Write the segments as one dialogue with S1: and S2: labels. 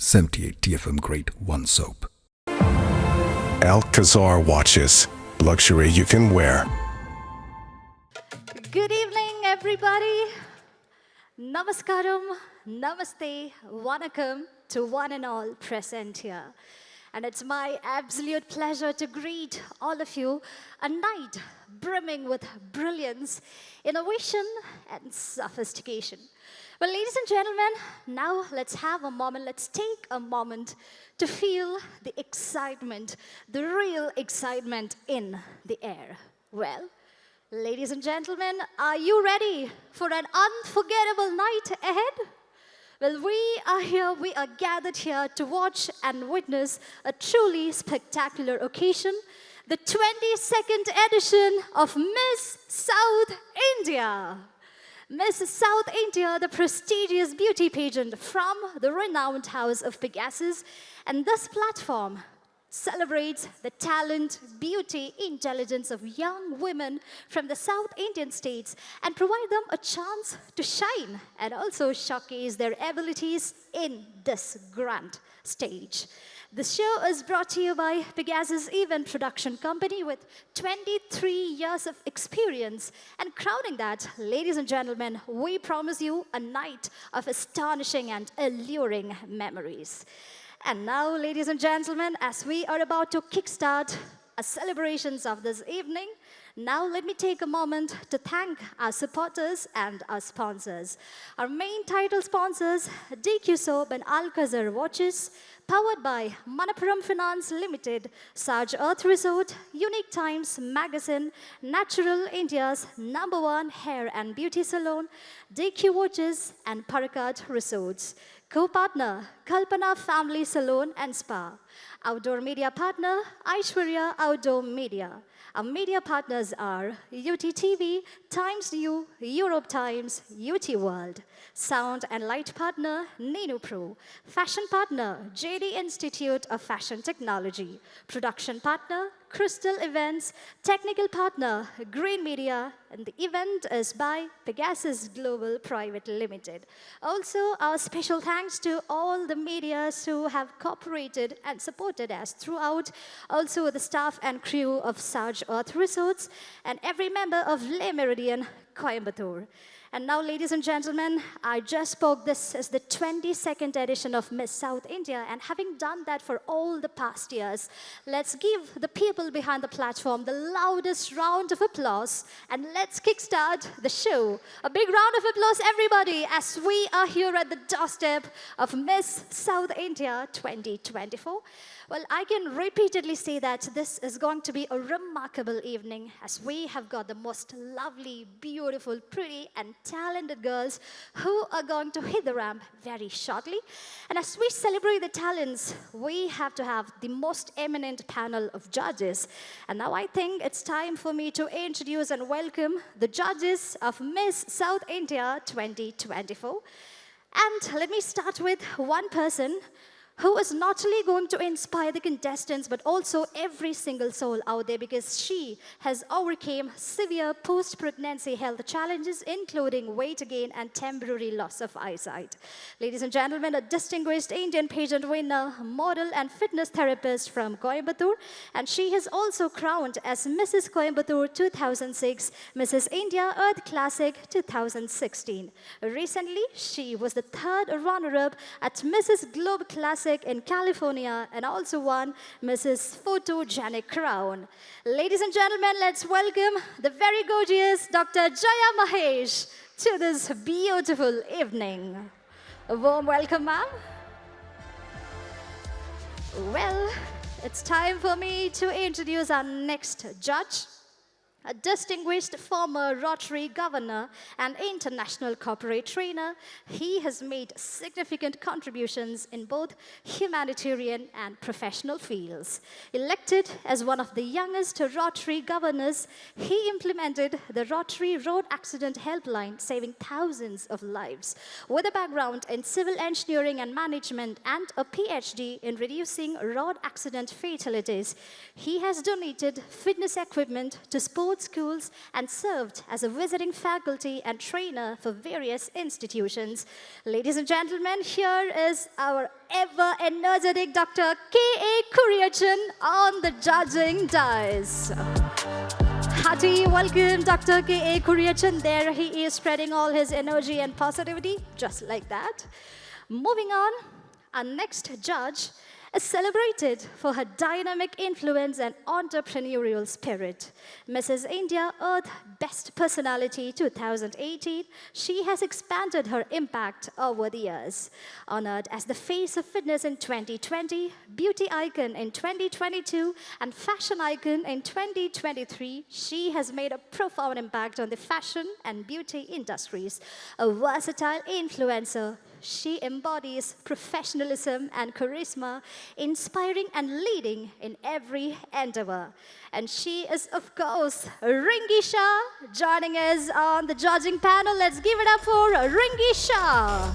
S1: 78 TFM Grade 1 soap.
S2: Alcazar watches. Luxury you can wear.
S3: Good evening, everybody. Namaskaram, namaste, vanakkam to one and all present here. And it's my absolute pleasure to greet all of you, a night brimming with brilliance, innovation, and sophistication. Well, ladies and gentlemen, now let's have a moment, let's take a moment to feel the excitement, the real excitement in the air. Well, ladies and gentlemen, are you ready for an unforgettable night ahead? Well, we are here, we are gathered here to watch and witness a truly spectacular occasion, the 22nd edition of Miss South India. Miss South India, the prestigious beauty pageant from the renowned house of Pegasus, and this platform celebrates the talent, beauty, intelligence of young women from the South Indian states and provide them a chance to shine and also showcase their abilities in this grand stage. The show is brought to you by Pegasus Event Production Company with 23 years of experience. And crowning that, ladies and gentlemen, we promise you a night of astonishing and alluring memories. And now, ladies and gentlemen, as we are about to kickstart our celebrations of this evening, now let me take a moment to thank our supporters and our sponsors. Our main title sponsors, Dque Soap and Alcazar Watches, powered by Manappuram Finance Limited, Sarge Earth Resort, Unique Times Magazine, Natural India's #1 hair and beauty salon, Dque Watches and Parakat Resorts. Co-partner, Kalpana Family Salon and Spa. Outdoor media partner, Aishwarya Outdoor Media. Our media partners are UTTV, Times New, Europe Times, UT World. Sound and light partner, Nenu Pro. Fashion partner, JD Institute of Fashion Technology. Production partner, Crystal Events. Technical partner, Green Media. And the event is by Pegasus Global Private Limited. Also, our special thanks to all the medias who have cooperated and supported us throughout. Also, the staff and crew of Sarge Earth Resorts and every member of Le Meridian, Coimbatore. And now, ladies and gentlemen, I just spoke this as the 22nd edition of Miss South India, and having done that for all the past years, let's give the people behind the platform the loudest round of applause, and let's kickstart the show. A big round of applause, everybody, as we are here at the doorstep of Miss South India 2024. Well, I can repeatedly say that this is going to be a remarkable evening as we have got the most lovely, beautiful, pretty, and talented girls who are going to hit the ramp very shortly. And as we celebrate the talents, we have to have the most eminent panel of judges. And now I think it's time for me to introduce and welcome the judges of Miss South India 2024. And let me start with one person who is not only going to inspire the contestants, but also every single soul out there, because she has overcome severe post-pregnancy health challenges, including weight gain and temporary loss of eyesight. Ladies and gentlemen, a distinguished Indian pageant winner, model, and fitness therapist from Coimbatore, and she has also crowned as Mrs. Coimbatore 2006, Mrs. India Earth Classic 2016. Recently, she was the third runner-up at Mrs. Globe Classic in California and also won Mrs. Photogenic Crown. Ladies and gentlemen, let's welcome the very gorgeous Dr. Jaya Mahesh to this beautiful evening. A warm welcome, ma'am. Well, it's time for me to introduce our next judge. A distinguished former Rotary governor and international corporate trainer, he has made significant contributions in both humanitarian and professional fields. Elected as one of the youngest Rotary governors, he implemented the Rotary Road Accident Helpline, saving thousands of lives. With a background in civil engineering and management and a PhD in reducing road accident fatalities, he has donated fitness equipment to sports sports schools and served as a visiting faculty and trainer for various institutions. Ladies and gentlemen, here is our ever-energetic Dr. K.A. Kuriachan on the judging dais. Hearty welcome, Dr. K.A. Kuriachan. There he is, spreading all his energy and positivity, just like that. Moving on, our next judge is celebrated for her dynamic influence and entrepreneurial spirit. Mrs. India Earth Best Personality 2018, she has expanded her impact over the years. Honored as the face of fitness in 2020, beauty icon in 2022, and fashion icon in 2023, she has made a profound impact on the fashion and beauty industries. A versatile influencer, she embodies professionalism and charisma, inspiring and leading in every endeavor. And she is, of course, Ringi Shah, joining us on the judging panel. Let's give it up for Ringi Shah.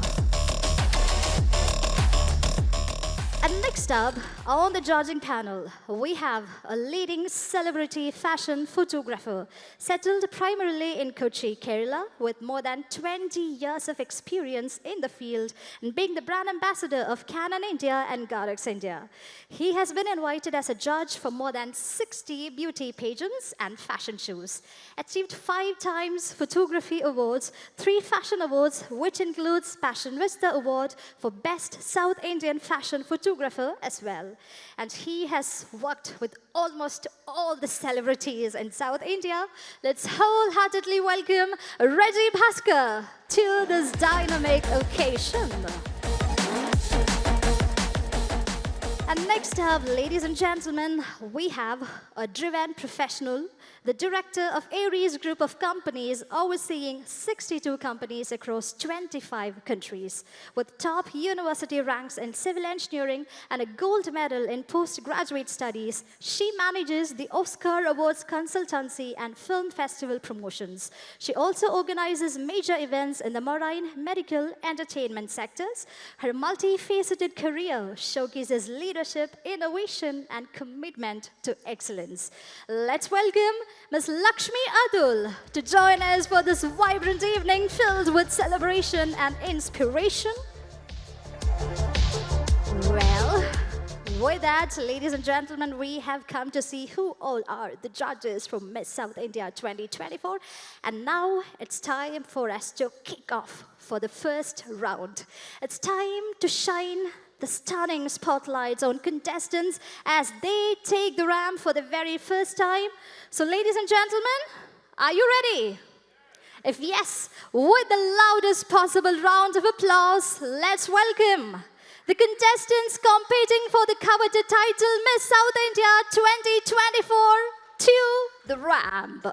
S3: And next up, on the judging panel, we have a leading celebrity fashion photographer, settled primarily in Kochi, Kerala, with more than 20 years of experience in the field and being the brand ambassador of Canon India and Gorex India. He has been invited as a judge for more than 60 beauty pageants and fashion shows, achieved 5 times photography awards, 3 fashion awards, which includes Passion Vista Award for Best South Indian Fashion Photographer as well. And he has worked with almost all the celebrities in South India. Let's wholeheartedly welcome Reggie Bhaskar to this dynamic occasion. And next up, ladies and gentlemen, we have a driven professional, the director of Aries Group of Companies, overseeing 62 companies across 25 countries, with top university ranks in civil engineering and a gold medal in postgraduate studies. She manages the Oscar Awards consultancy and film festival promotions. She also organizes major events in the marine, medical, entertainment sectors. Her multifaceted career showcases leadership, innovation, and commitment to excellence. Let's welcome Ms. Lakshmi Atul to join us for this vibrant evening filled with celebration and inspiration. Well, with that, ladies and gentlemen, we have come to see who all are the judges from Miss South India 2024. And now it's time for us to kick off for the first round. It's time to shine the stunning spotlights on contestants as they take the ramp for the very first time. So, ladies and gentlemen, are you ready? If yes, with the loudest possible round of applause, let's welcome the contestants competing for the coveted title Miss South India 2024 to the ramp.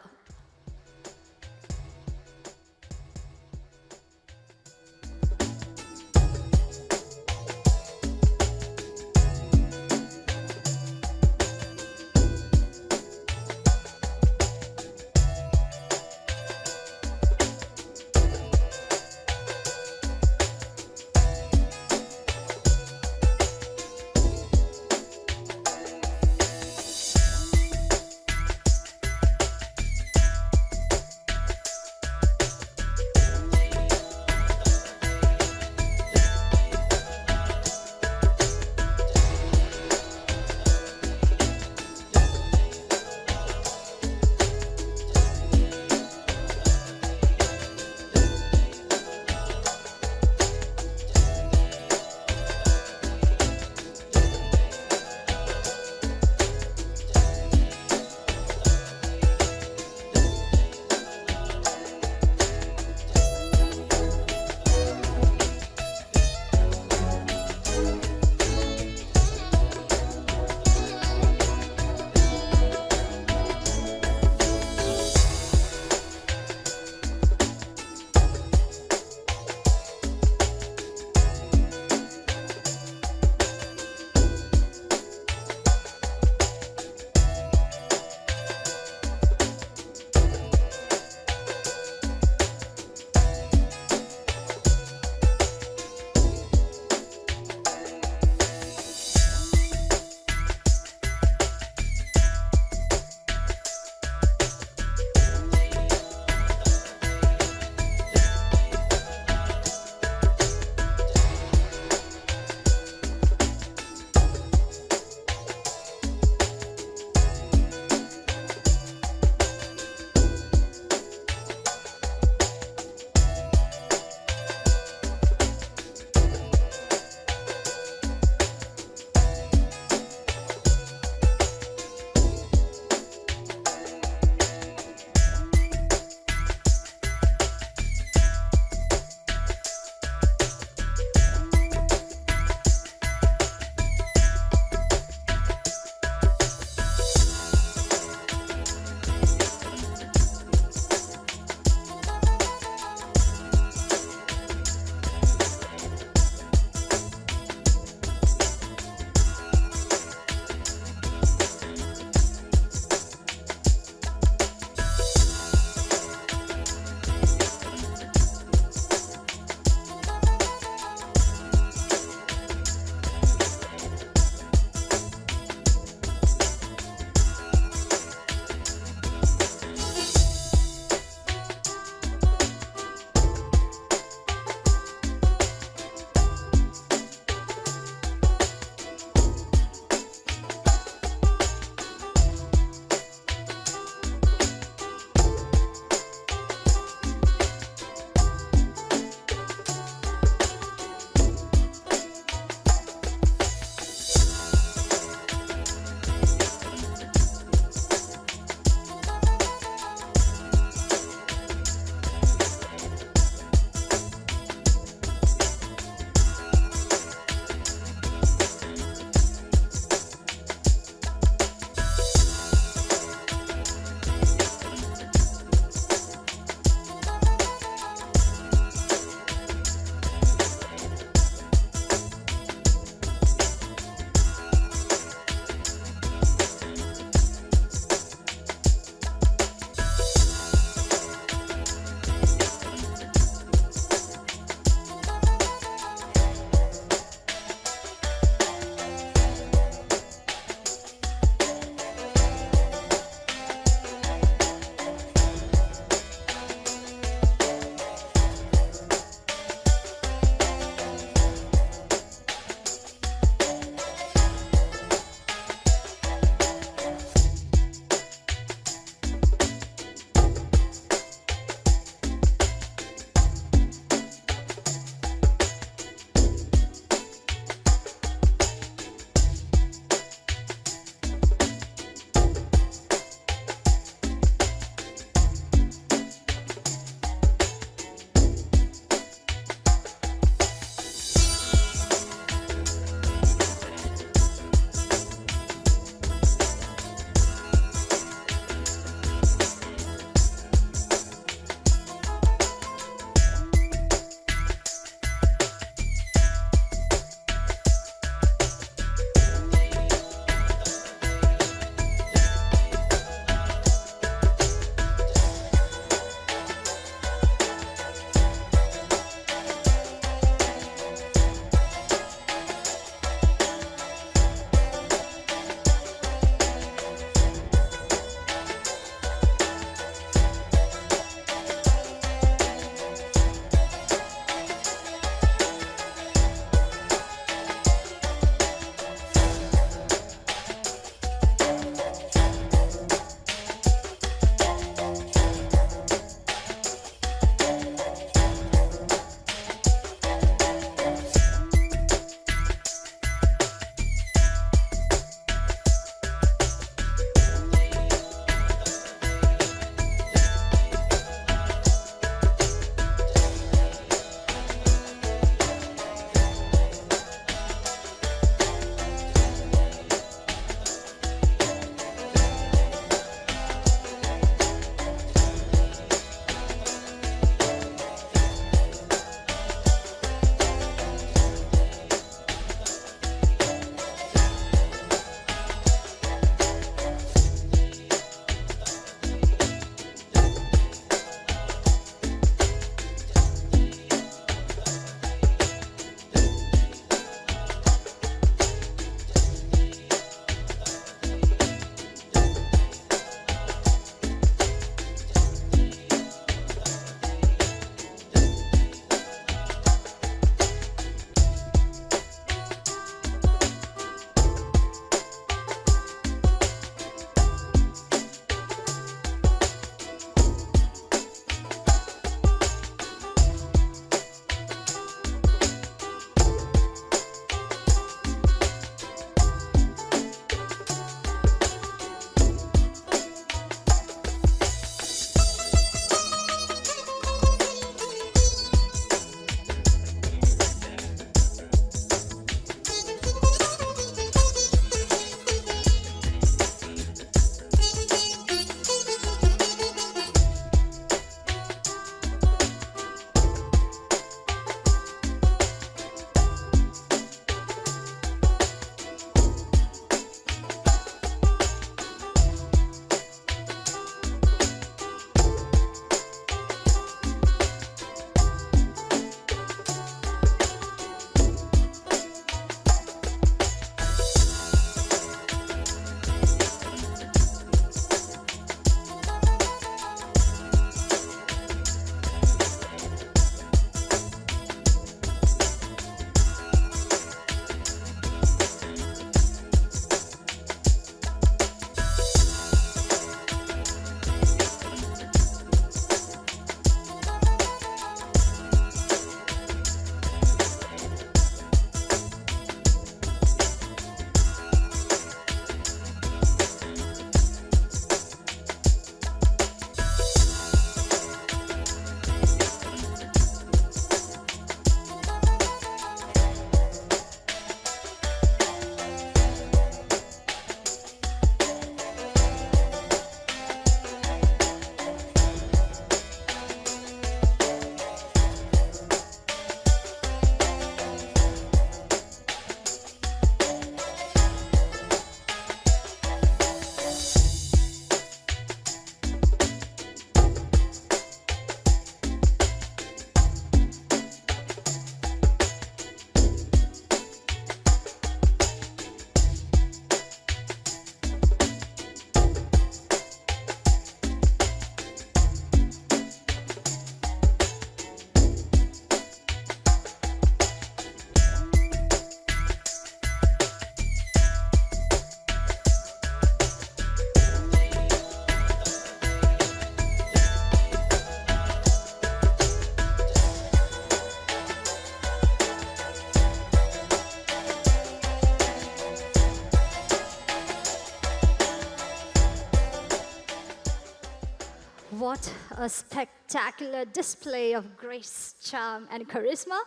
S3: a spectacular display of grace, charm, and charisma.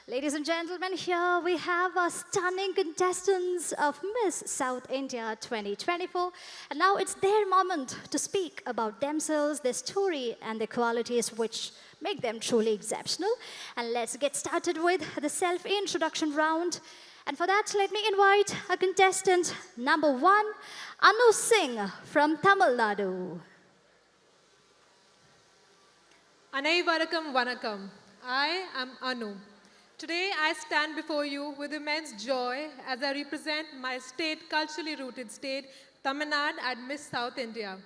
S3: Ladies and gentlemen, here we have our stunning contestants of Miss South India 2024. And now it's their moment to speak about themselves, their story, and the qualities which make them truly exceptional. And let's get started with the self-introduction round. And for that, let me invite our contestant number 1, Anu Singh from Tamil Nadu.
S4: Anaivarakam Vanakam. I am Anu. Today I stand before you with immense joy as I represent my state, culturally rooted state, Tamil Nadu at Miss South India.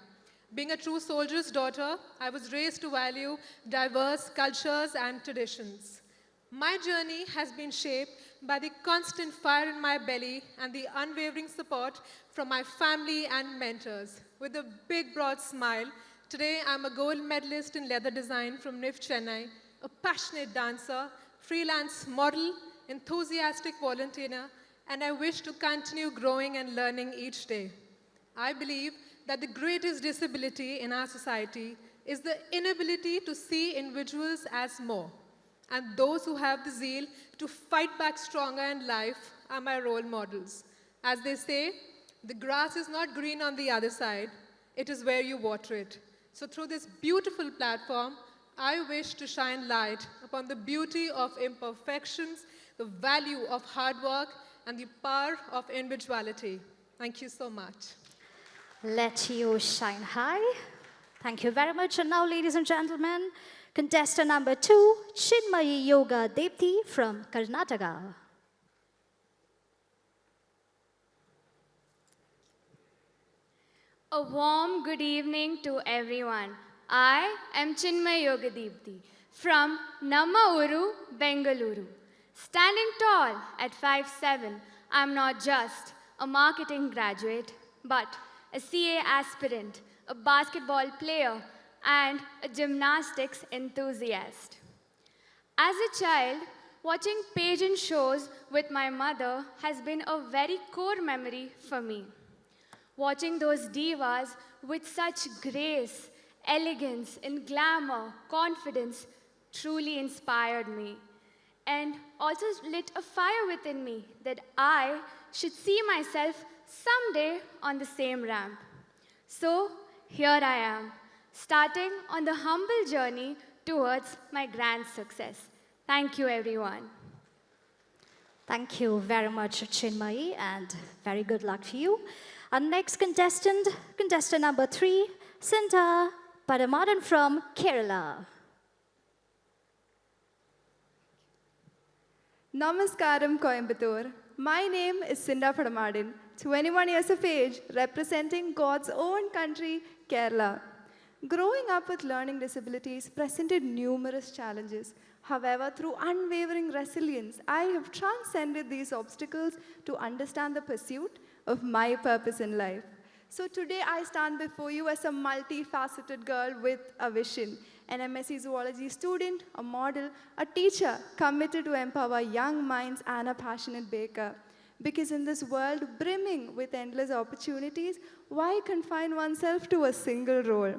S4: Being a true soldier's daughter, I was raised to value diverse cultures and traditions. My journey has been shaped by the constant fire in my belly and the unwavering support from my family and mentors. With a big, broad smile, today I'm a gold medalist in leather design from NIF Chennai, a passionate dancer, freelance model, enthusiastic volunteer, and I wish to continue growing and learning each day. I believe that the greatest disability in our society is the inability to see individuals as more. And those who have the zeal to fight back stronger in life are my role models. As they say, the grass is not green on the other side, it is where you water it. So through this beautiful platform, I wish to shine light upon the beauty of imperfections, the value of hard work, and the power of individuality. Thank you so much.
S3: Let you shine high. Thank you very much. And now, ladies and gentlemen, contestant number 2, Chinmayi Yoga Dipti from Karnataka.
S5: A warm good evening to everyone. I am Chinmayi Yoga Dipti from Namma Uru, Bengaluru. Standing tall at 5'7", I'm not just a marketing graduate, but a CA aspirant, a basketball player, and a gymnastics enthusiast. As a child, watching pageant shows with my mother has been a very core memory for me. Watching those divas with such grace, elegance, and glamour, confidence truly inspired me and also lit a fire within me that I should see myself someday on the same ramp. So here I am, starting on the humble journey towards my grand success. Thank you, everyone.
S3: Thank you very much, Chinmayi, and very good luck to you. Our next contestant, contestant number 3, Cinda Padamadan from Kerala.
S6: Namaskaram, Coimbatore. My name is Cinda Padamadan, 21 years of age, representing God's own country, Kerala. Growing up with learning disabilities presented numerous challenges. However, through unwavering resilience, I have transcended these obstacles to understand the pursuit of my purpose in life. So today I stand before you as a multifaceted girl with a vision, an MSc Zoology student, a model, a teacher committed to empower young minds, and a passionate baker. Because in this world brimming with endless opportunities, why confine oneself to a single role?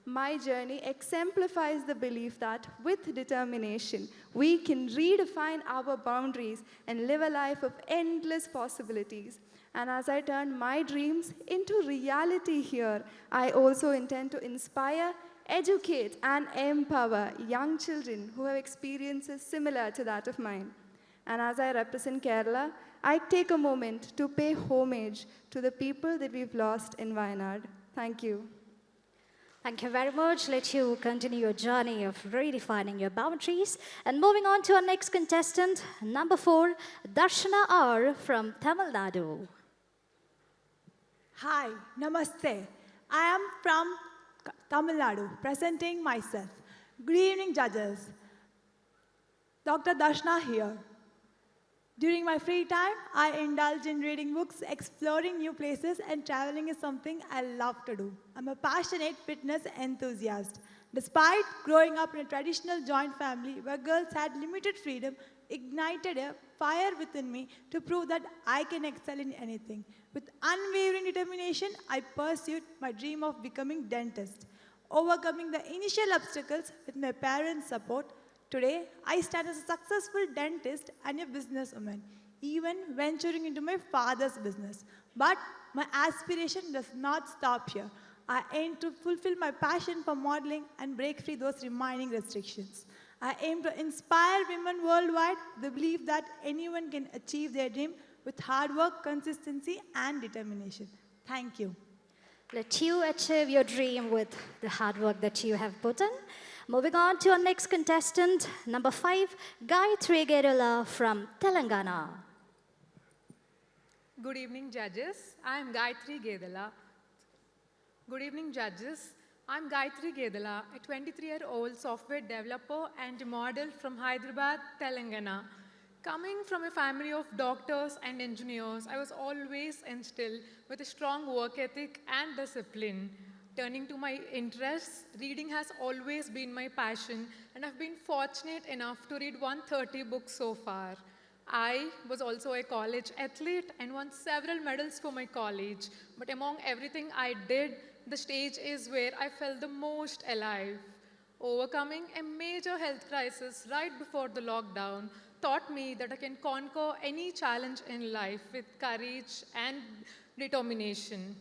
S6: My journey exemplifies the belief that with determination, we can redefine our boundaries and live a life of endless possibilities. And as I turn my dreams into reality here, I also intend to inspire, educate, and empower young children who have experiences similar to that of mine. And as I represent Kerala, I take a moment to pay homage to the people that we've lost in Wayanad. Thank you.
S3: Thank you very much. Let you continue your journey of redefining your boundaries. And moving on to our next contestant, number 4, Darshana R. from Tamil Nadu.
S7: Hi, namaste. I am from Tamil Nadu, presenting myself. Good evening, judges. Dr. Darshana here. During my free time, I indulge in reading books, exploring new places, and traveling is something I love to do. I'm a passionate fitness enthusiast. Despite growing up in a traditional joint family where girls had limited freedom, ignited a fire within me to prove that I can excel in anything. With unwavering determination, I pursued my dream of becoming dentist. Overcoming the initial obstacles with my parents' support, today I stand as a successful dentist and a businesswoman, even venturing into my father's business. But my aspiration does not stop here. I aim to fulfill my passion for modeling and break free those remaining restrictions. I aim to inspire women worldwide the belief that anyone can achieve their dream with hard work, consistency, and determination. Thank you.
S3: Let you achieve your dream with the hard work that you have put in. Moving on to our next contestant, number 5, Gayatri Gerula from Telangana.
S8: Good evening, judges. I am Gayatri Gedala. Good evening, judges. I'm Gayatri Gedala, a 23-year-old software developer and model from Hyderabad, Telangana. Coming from a family of doctors and engineers, I was always instilled with a strong work ethic and discipline. Turning to my interests, reading has always been my passion, and I've been fortunate enough to read 130 books so far. I was also a college athlete and won several medals for my college, but among everything I did, the stage is where I felt the most alive. Overcoming a major health crisis right before the lockdown taught me that I can conquer any challenge in life with courage and determination.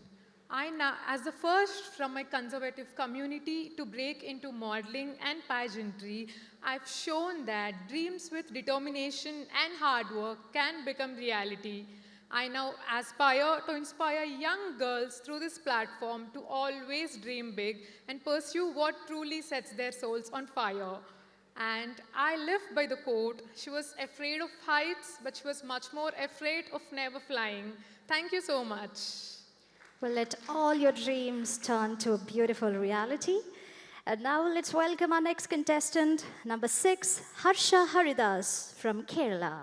S8: As the first from my conservative community to break into modeling and pageantry, I've shown that dreams with determination and hard work can become reality. I now aspire to inspire young girls through this platform to always dream big and pursue what truly sets their souls on fire. And I live by the quote, she was afraid of heights, but she was much more afraid of never flying. Thank you so much.
S3: Well, let all your dreams turn to a beautiful reality. And now let's welcome our next contestant, number 6, Harsha Haridas from Kerala.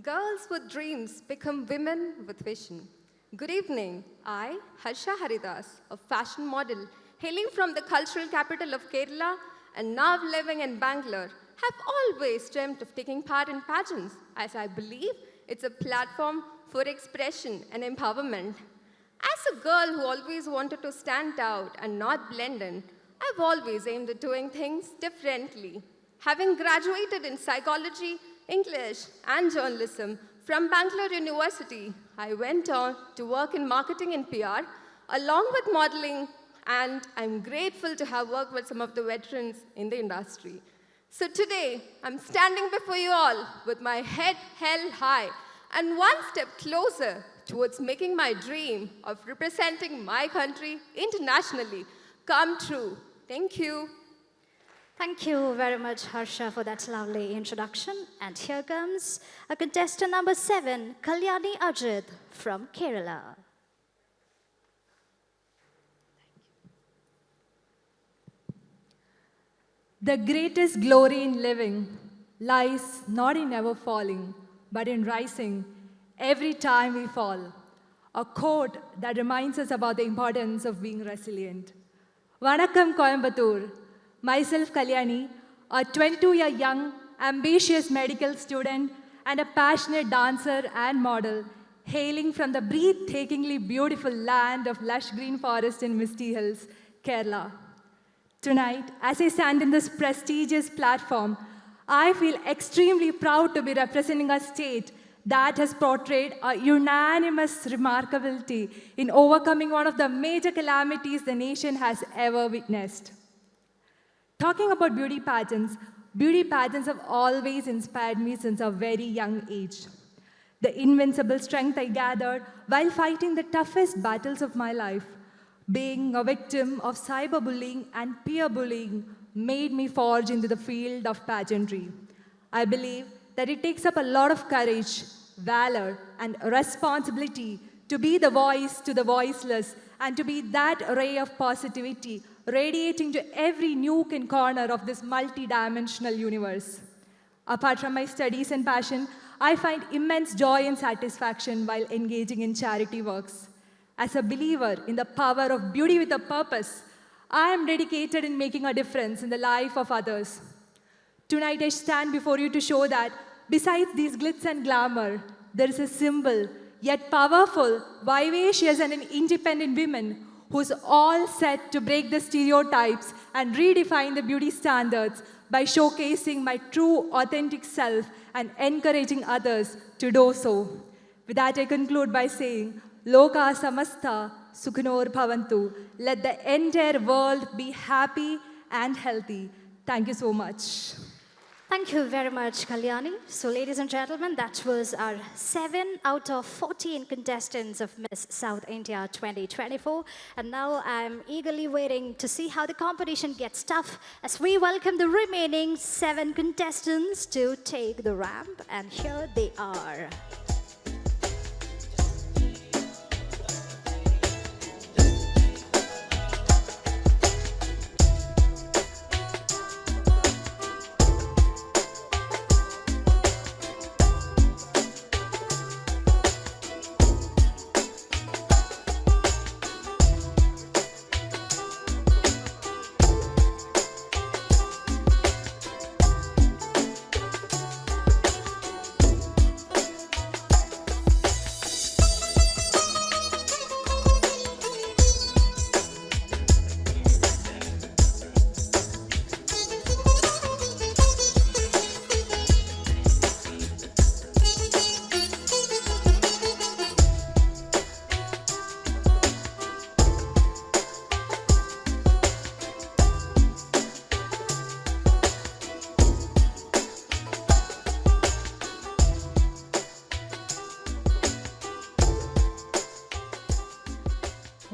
S9: Girls with dreams become women with vision. Good evening. I, Harsha Haridas, a fashion model hailing from the cultural capital of Kerala and now living in Bangalore, have always dreamt of taking part in pageants, as I believe it's a platform for expression and empowerment. As a girl who always wanted to stand out and not blend in, I've always aimed at doing things differently. Having graduated in psychology, English, and journalism from Bangalore University, I went on to work in marketing and PR, along with modeling, and I'm grateful to have worked with some of the veterans in the industry. So today, I'm standing before you all with my head held high and one step closer towards making my dream of representing my country internationally come true. Thank you.
S3: Thank you very much, Harsha, for that lovely introduction. And here comes a contestant number 7, Kalyani Ajit from Kerala.
S10: The greatest glory in living lies not in never falling, but in rising every time we fall. A quote that reminds us about the importance of being resilient. Vanakkam Coimbatore. Myself, Kalyani, a 22-year young, ambitious medical student and a passionate dancer and model, hailing from the breathtakingly beautiful land of lush green forest in Misty Hills, Kerala. Tonight, as I stand in this prestigious platform, I feel extremely proud to be representing a state that has portrayed a unanimous remarkability in overcoming one of the major calamities the nation has ever witnessed. Talking about beauty pageants have always inspired me since a very young age. The invincible strength I gathered while fighting the toughest battles of my life, being a victim of cyberbullying and peer bullying, made me forge into the field of pageantry. I believe that it takes up a lot of courage, valor, and responsibility to be the voice to the voiceless and to be that ray of positivity radiating to every nook and corner of this multi-dimensional universe. Apart from my studies and passion, I find immense joy and satisfaction while engaging in charity works. As a believer in the power of beauty with a purpose, I am dedicated in making a difference in the life of others. Tonight I stand before you to show that besides these glitz and glamour, there is a simple, yet powerful, vivacious, and an independent woman who's all set to break the stereotypes and redefine the beauty standards by showcasing my true, authentic self and encouraging others to do so. With that, I conclude by saying, Loka Samasta Sukhinor Bhavantu. Let the entire world be happy and healthy. Thank you so much.
S3: Thank you very much, Kalyani. So, ladies and gentlemen, that was our 7 out of 14 contestants of Miss South India 2024. And now I'm eagerly waiting to see how the competition gets tough as we welcome the remaining 7 contestants to take the ramp. And here they are.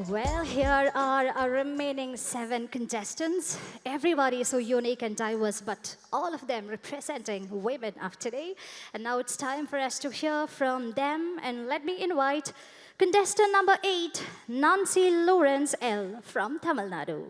S3: Well, here are our remaining 7 contestants. Everybody is so unique and diverse, but all of them representing women of today. And now it's time for us to hear from them. And let me invite contestant number 8, Nancy Lawrence L. from Tamil Nadu.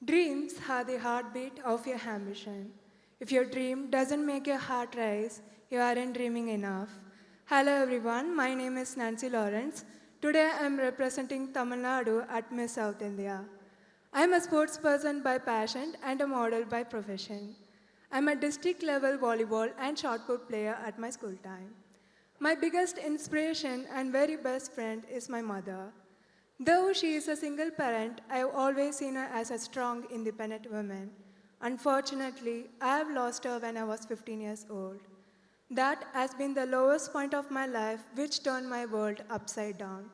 S11: Dreams are the heartbeat of your ambition. If your dream doesn't make your heart race, you aren't dreaming enough. Hello everyone, my name is Nancy Lawrence. Today I am representing Tamil Nadu at Miss South India. I am a sports person by passion and a model by profession. I am a district level volleyball and shot put player at my school time. My biggest inspiration and very best friend is my mother. Though she is a single parent, I have always seen her as a strong, independent woman. Unfortunately, I have lost her when I was 15 years old. That has been the lowest point of my life, which turned my world upside down.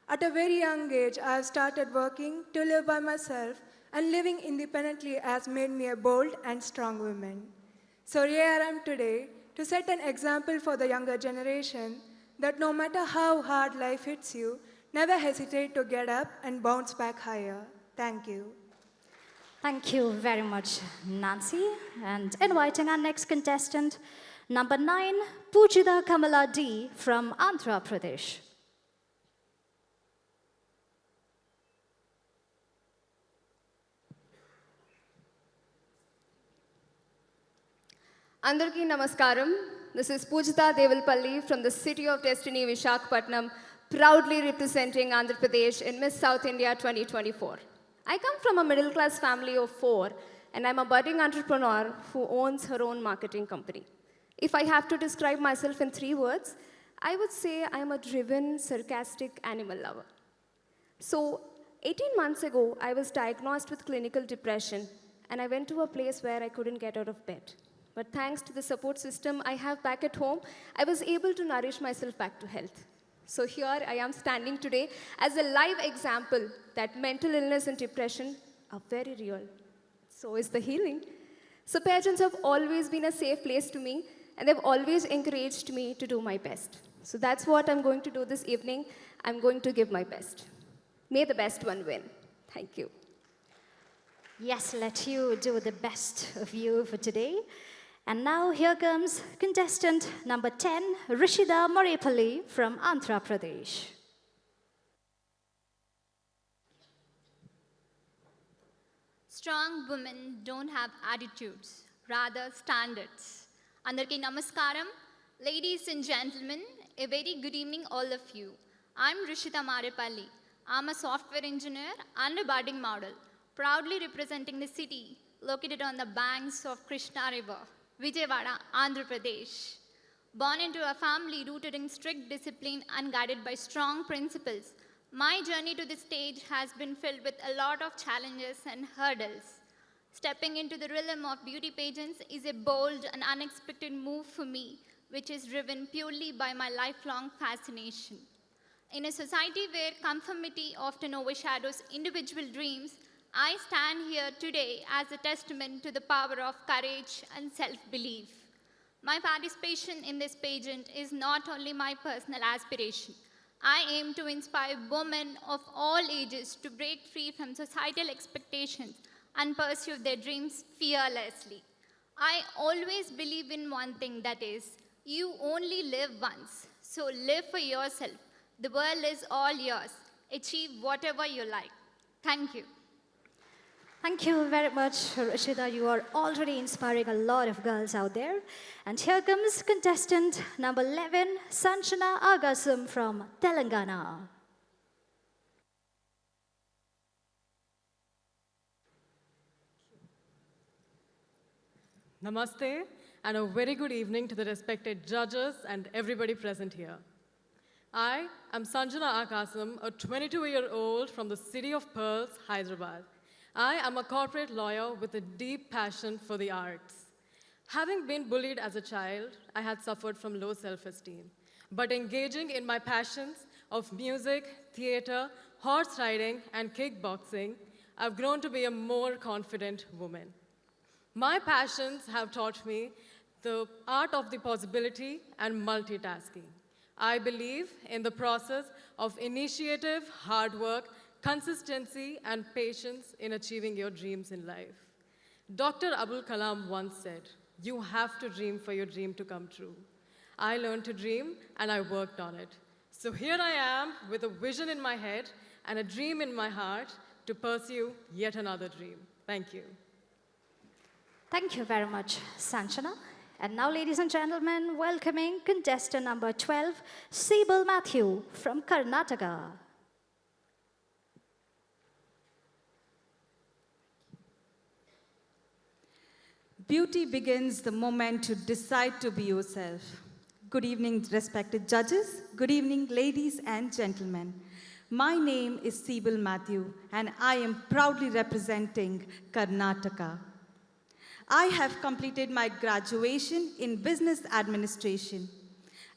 S11: At a very young age, I have started working to live by myself, and living independently has made me a bold and strong woman. So here I am today to set an example for the younger generation that no matter how hard life hits you, never hesitate to get up and bounce back higher. Thank you.
S3: Thank you very much, Nancy. And inviting our next contestant, number 9, Pujita Kamala D. from Andhra Pradesh.
S9: Andarki Namaskaram. This is Pujita Devilpalli from the city of Destiny, Visakhapatnam, proudly representing Andhra Pradesh in Miss South India 2024. I come from a middle-class family of 4, and I'm a budding entrepreneur who owns her own marketing company. If I have to describe myself in 3 words, I would say I'm a driven, sarcastic animal lover. So, 18 months ago, I was diagnosed with clinical depression, and I went to a place where I couldn't get out of bed. But thanks to the support system I have back at home, I was able to nourish myself back to health. So here I am standing today as a live example that mental illness and depression are very real. So is the healing. So pageants have always been a safe place to me, and they've always encouraged me to do my best. So that's what I'm going to do this evening. I'm going to give my best. May the best one win. Thank you.
S3: Yes, let you do the best of you for today. And now here comes contestant number 10, Rishida Maripalli from Andhra Pradesh.
S12: Strong women don't have attitudes, rather standards. Andarki Namaskaram, ladies and gentlemen, a very good evening all of you. I'm Rishita Maripalli. I'm a software engineer and a budding model, proudly representing the city located on the banks of Krishna River, Vijayawada, Andhra Pradesh. Born into a family rooted in strict discipline and guided by strong principles, my journey to this stage has been filled with a lot of challenges and hurdles. Stepping into the realm of beauty pageants is a bold and unexpected move for me, which is driven purely by my lifelong fascination. In a society where conformity often overshadows individual dreams, I stand here today as a testament to the power of courage and self-belief. My participation in this pageant is not only my personal aspiration. I aim to inspire women of all ages to break free from societal expectations and pursue their dreams fearlessly. I always believe in one thing, that is, you only live once, so live for yourself. The world is all yours. Achieve whatever you like. Thank you.
S3: Thank you very much, Rashida. You are already inspiring a lot of girls out there. And here comes contestant number 11, Sanjana Agasam from Telangana.
S13: Namaste, and a very good evening to the respected judges and everybody present here. I am Sanjana Akasam, a 22-year-old from the city of Pearls, Hyderabad. I am a corporate lawyer with a deep passion for the arts. Having been bullied as a child, I had suffered from low self-esteem. But engaging in my passions of music, theater, horse riding, and kickboxing, I've grown to be a more confident woman. My passions have taught me the art of the possibility and multitasking. I believe in the process of initiative, hard work, consistency, and patience in achieving your dreams in life. Dr. Abul Kalam once said, "You have to dream for your dream to come true." I learned to dream, and I worked on it. So here I am with a vision in my head and a dream in my heart to pursue yet another dream. Thank you.
S3: Thank you very much, Sanjana. And now, ladies and gentlemen, welcoming contestant number 12, Sibyl Matthew from Karnataka.
S14: Beauty begins the moment you decide to be yourself. Good evening, respected judges. Good evening, ladies and gentlemen. My name is Sibyl Matthew, and I am proudly representing Karnataka. I have completed my graduation in business administration.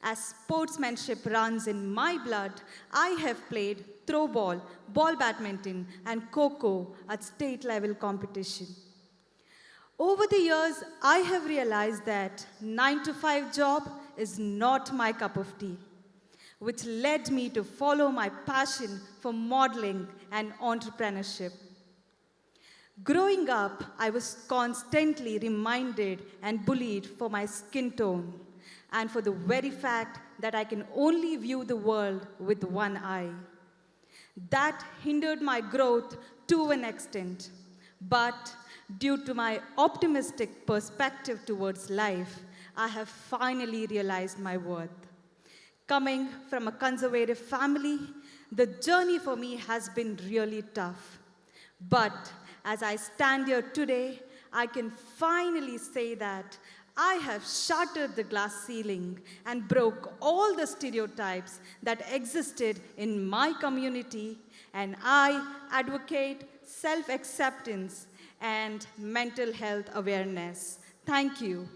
S14: As sportsmanship runs in my blood, I have played throwball, ball badminton, and kho-kho at state level competition. Over the years, I have realized that 9-to-5 job is not my cup of tea, which led me to follow my passion for modeling and entrepreneurship. Growing up, I was constantly reminded and bullied for my skin tone and for the very fact that I can only view the world with one eye. That hindered my growth to an extent, but due to my optimistic perspective towards life, I have finally realized my worth. Coming from a conservative family, the journey for me has been really tough. But as I stand here today, I can finally say that I have shattered the glass ceiling and broke all the stereotypes that existed in my community, and I advocate self-acceptance and mental health awareness. Thank you.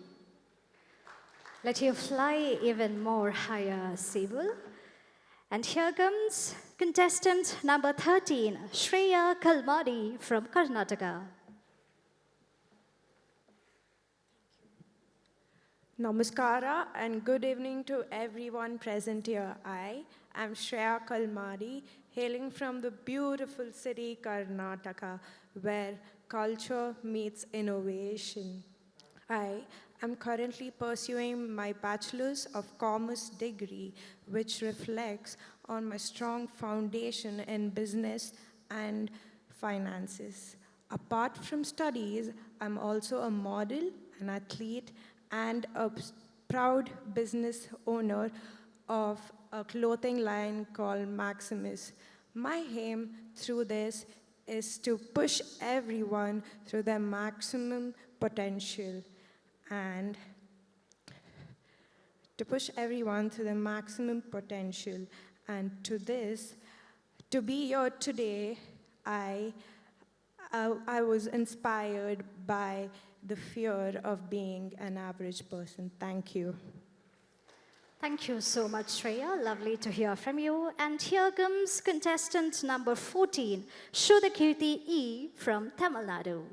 S3: Let you fly even more higher, Sibyl. And here comes contestant number 13, Shreya Kalmadi from Karnataka.
S15: Namaskara and good evening to everyone present here. I am Shreya Kalmadi, hailing from the beautiful city Karnataka, where culture meets innovation. I am currently pursuing my Bachelor's of Commerce degree, which reflects on my strong foundation in business and finances. Apart from studies, I'm also a model, an athlete, and a proud business owner of a clothing line called Maximus. My aim through this is to push everyone through their maximum potential and to be here today, I was inspired by the fear of being an average person. Thank you.
S3: Thank you so much, Shreya. Lovely to hear from you. And here comes contestant number 14, Shudakirti E. from Tamil Nadu.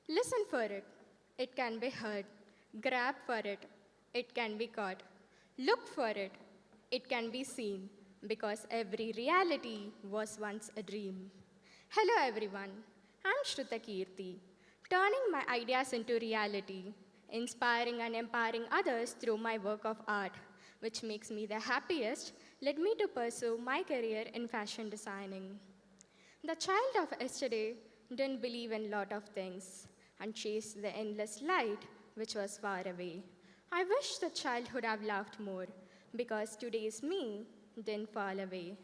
S5: Listen for it. It can be heard. Grab for it. It can be caught. Look for it. It can be seen. Because every reality was once a dream. Hello, everyone. I'm Shrutakirti, turning my ideas into reality, inspiring and empowering others through my work of art, which makes me the happiest, led me to pursue my career in fashion designing. The child of yesterday didn't believe in a lot of things and chased the endless light which was far away. I wish the child would have laughed more because today's me didn't fall away.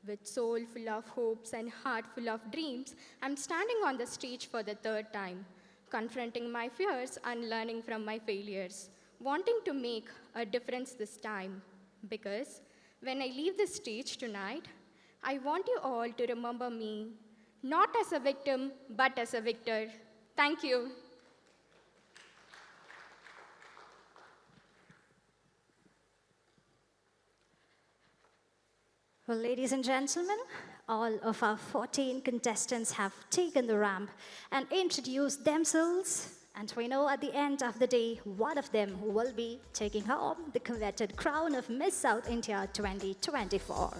S5: With soul full of hopes and heart full of dreams, I'm standing on the stage for the third time, confronting my fears and learning from my failures, wanting to make a difference this time. Because when I leave this stage tonight, I want you all to remember me, not as a victim, but as a victor. Thank you.
S3: Well, ladies and gentlemen, all of our 14 contestants have taken the ramp and introduced themselves. And we know at the end of the day, one of them will be taking home the coveted crown of Miss South India 2024.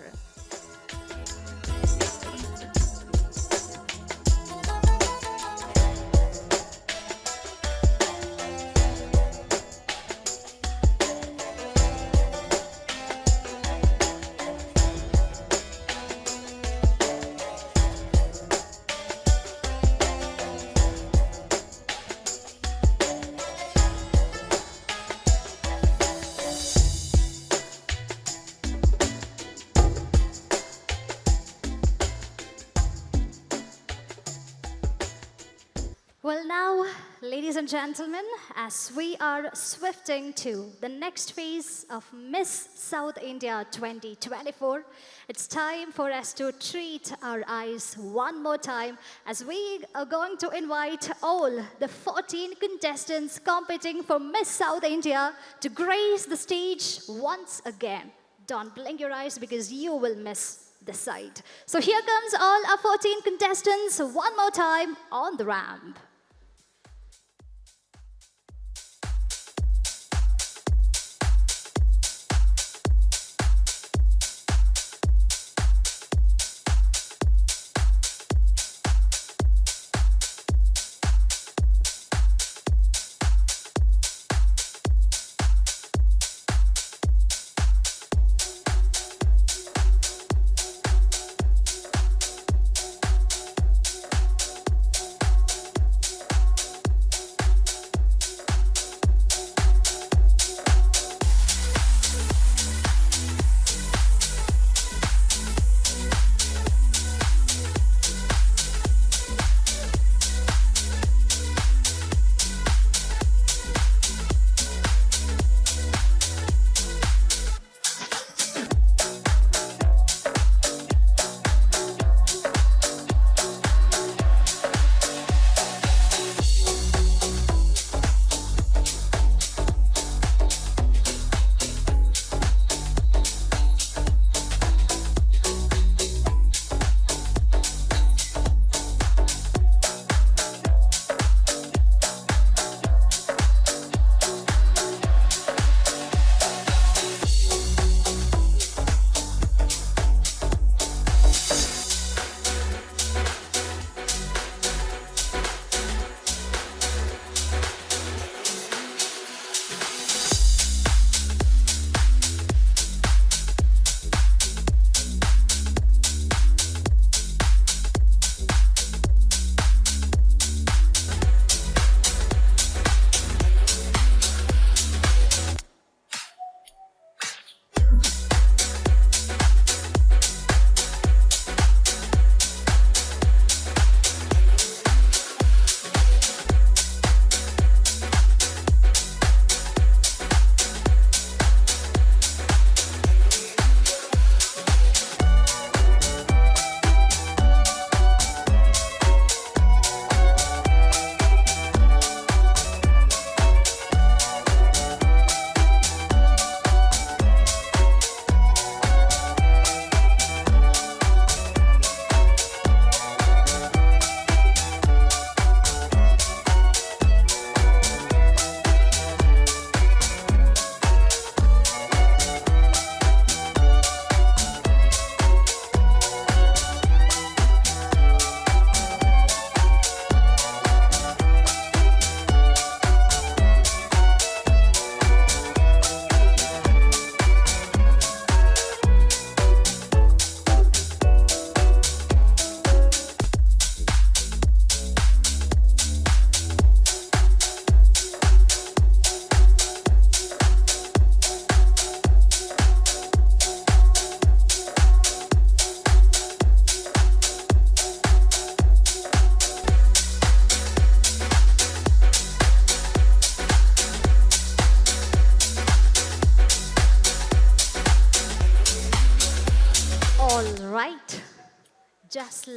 S3: Well, now, ladies and gentlemen, as we are swifting to the next phase of Miss South India 2024, it's time for us to treat our eyes one more time as we are going to invite all the 14 contestants competing for Miss South India to grace the stage once again. Don't blink your eyes because you will miss the sight. So here comes all our 14 contestants one more time on the ramp.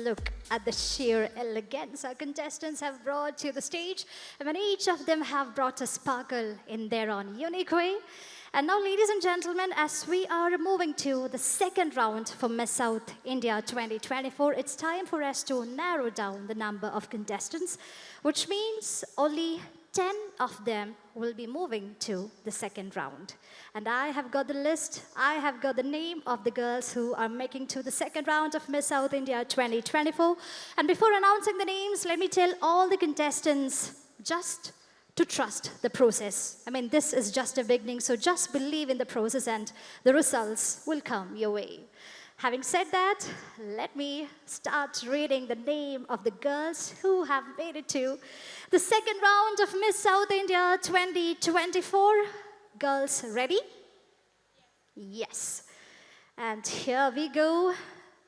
S3: look at the sheer elegance our contestants have brought to the stage. I mean, each of them have brought a sparkle in their own unique way. And now, ladies and gentlemen, as we are moving to the second round for Miss South India 2024, it's time for us to narrow down the number of contestants, which means only 10 of them will be moving to the second round. And I have got the list, I have got the name of the girls who are making to the second round of Miss South India 2024. And before announcing the names, let me tell all the contestants just to trust the process. I mean, this is just a beginning, so just believe in the process and the results will come your way. Having said that, let me start reading the name of the girls who have made it to the second round of Miss South India 2024. Girls, ready? Yes. And here we go.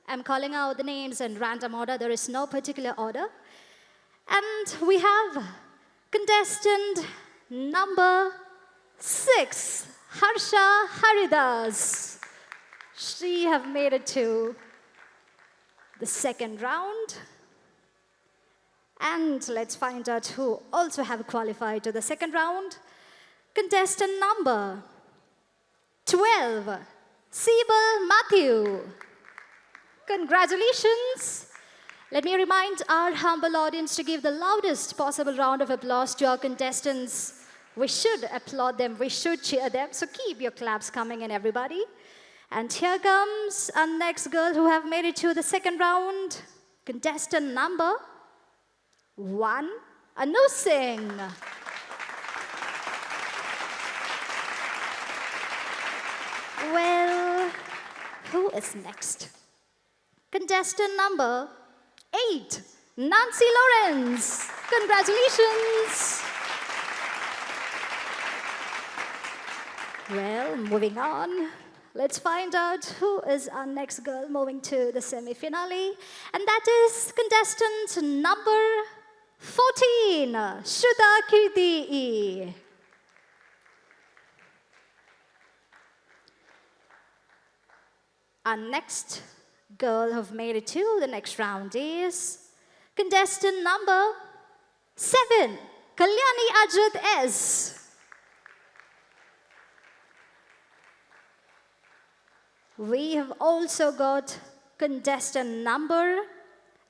S3: I'm calling out the names in random order. There is no particular order. And we have contestant number 6, Harsha Haridas. She have made it to the second round. And let's find out who also have qualified to the second round. Contestant number 12, Sibyl Matthew. Congratulations. Let me remind our humble audience to give the loudest possible round of applause to our contestants. We should applaud them, we should cheer them, so keep your claps coming in, everybody. And here comes our next girl who have made it to the second round. Contestant number 1, Anu Singh. Well, who is next? Contestant number 8, Nancy Lawrence. Congratulations. Well, moving on. Let's find out who is our next girl moving to the semi-finale. And that is contestant number 14, Shruta Kirti. Our next girl who've made it to the next round is contestant number 7, Kalyani Ajit S. We have also got contestant number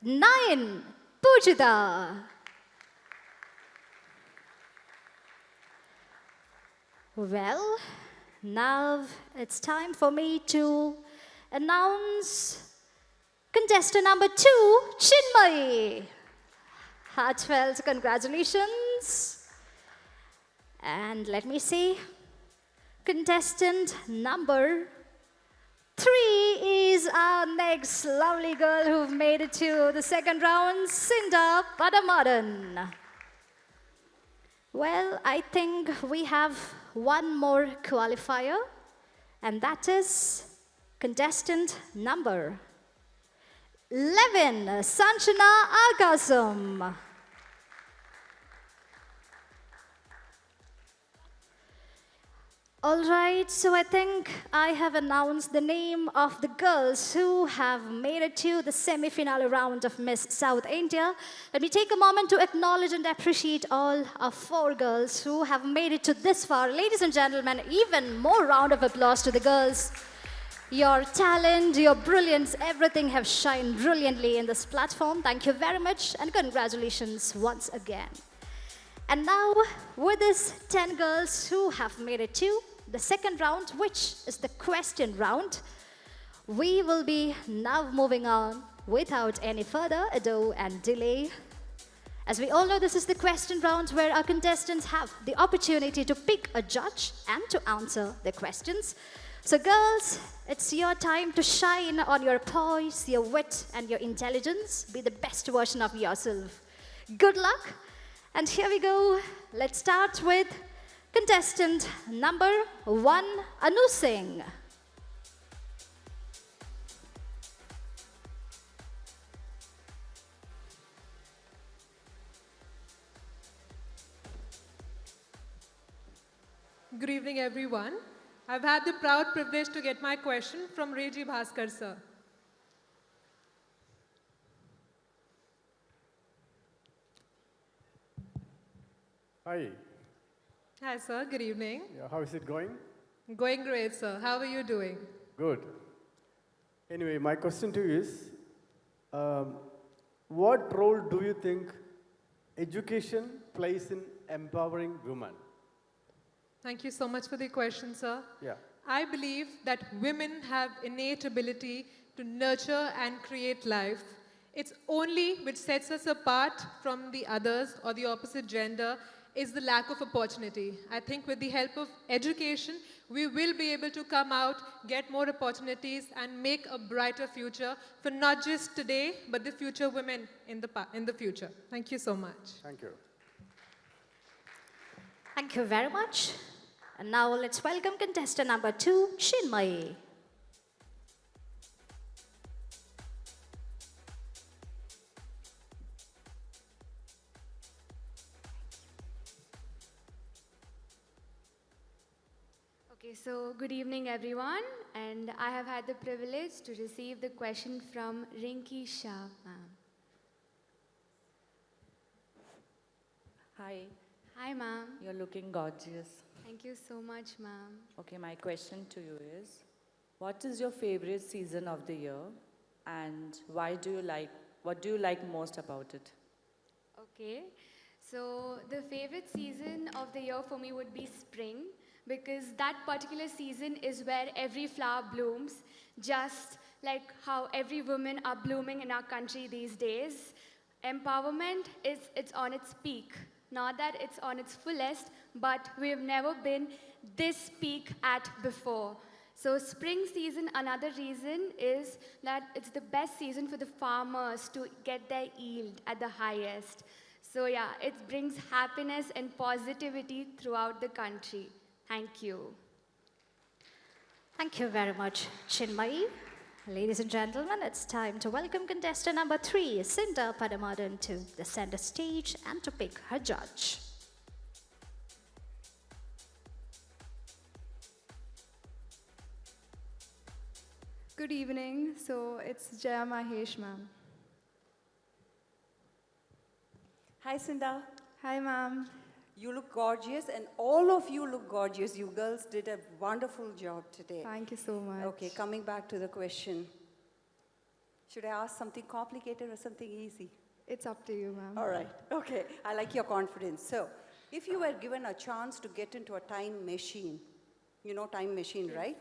S3: 9, Pujita. Well, now it's time for me to announce contestant number 2, Chinmay. Heartfelt congratulations. And let me see, contestant number 3 is our next lovely girl who've made it to the second round, Cinda Padamadan. Well, I think we have one more qualifier, and that is contestant number 11, Sanjana Alcazar. All right, so I think I have announced the name of the girls who have made it to the semi-finale round of Miss South India. Let me take a moment to acknowledge and appreciate all our 4 girls who have made it to this far. Ladies and gentlemen, even more round of applause to the girls. Your talent, your brilliance, everything have shined brilliantly in this platform. Thank you very much and congratulations once again. And now, with these 10 girls who have made it to the second round, which is the question round, we will be now moving on without any further ado and delay. As we all know, this is the question round where our contestants have the opportunity to pick a judge and to answer the questions. So girls, it's your time to shine on your poise, your wit, and your intelligence. Be the best version of yourself. Good luck. And here we go. Let's start with contestant number 1, Anu Singh.
S4: Good evening, everyone. I've had the proud privilege to get my question from Reji Bhaskar sir.
S16: Hi.
S4: Hi, sir. Good evening.
S16: Yeah, how is it going?
S4: Going great, sir. How are you doing?
S16: Good. Anyway, my question to you is, what role do you think education plays in empowering women?
S4: Thank you so much for the question, sir.
S16: Yeah.
S4: I believe that women have innate ability to nurture and create life. It's only which sets us apart from the others or the opposite gender is the lack of opportunity. I think with the help of education, we will be able to come out, get more opportunities, and make a brighter future for not just today, but the future women in the future. Thank you so much.
S16: Thank you.
S3: Thank you very much. And now let's welcome contestant number 2, Chinmayi.
S5: Okay, so good evening everyone, and I have had the privilege to receive the question from Rinki Shah, ma'am.
S17: Hi.
S5: Hi, ma'am.
S17: You're looking gorgeous.
S5: Thank you so much, ma'am.
S17: Okay, my question to you is, what is your favorite season of the year, and what do you like most about it?
S5: Okay, so the favorite season of the year for me would be spring, because that particular season is where every flower blooms, just like how every woman are blooming in our country these days. Empowerment it's on its peak. Not that it's on its fullest, but we've never been this peak at before. So spring season, another reason is that it's the best season for the farmers to get their yield at the highest. So yeah, it brings happiness and positivity throughout the country. Thank you.
S3: Thank you very much, Chinmayi. Ladies and gentlemen, it's time to welcome contestant number 3, Cinda Padamadan, to the center stage and to pick her judge.
S6: Good evening. So it's Jaya Mahesh, ma'am.
S18: Hi, Cinda.
S6: Hi, ma'am.
S18: You look gorgeous, and all of you look gorgeous. You girls did a wonderful job today.
S6: Thank you so much.
S18: Okay, coming back to the question. Should I ask something complicated or something easy?
S6: It's up to you, ma'am.
S18: All right. Okay, I like your confidence. So, if you were given a chance to get into a time machine, you know time machine, right?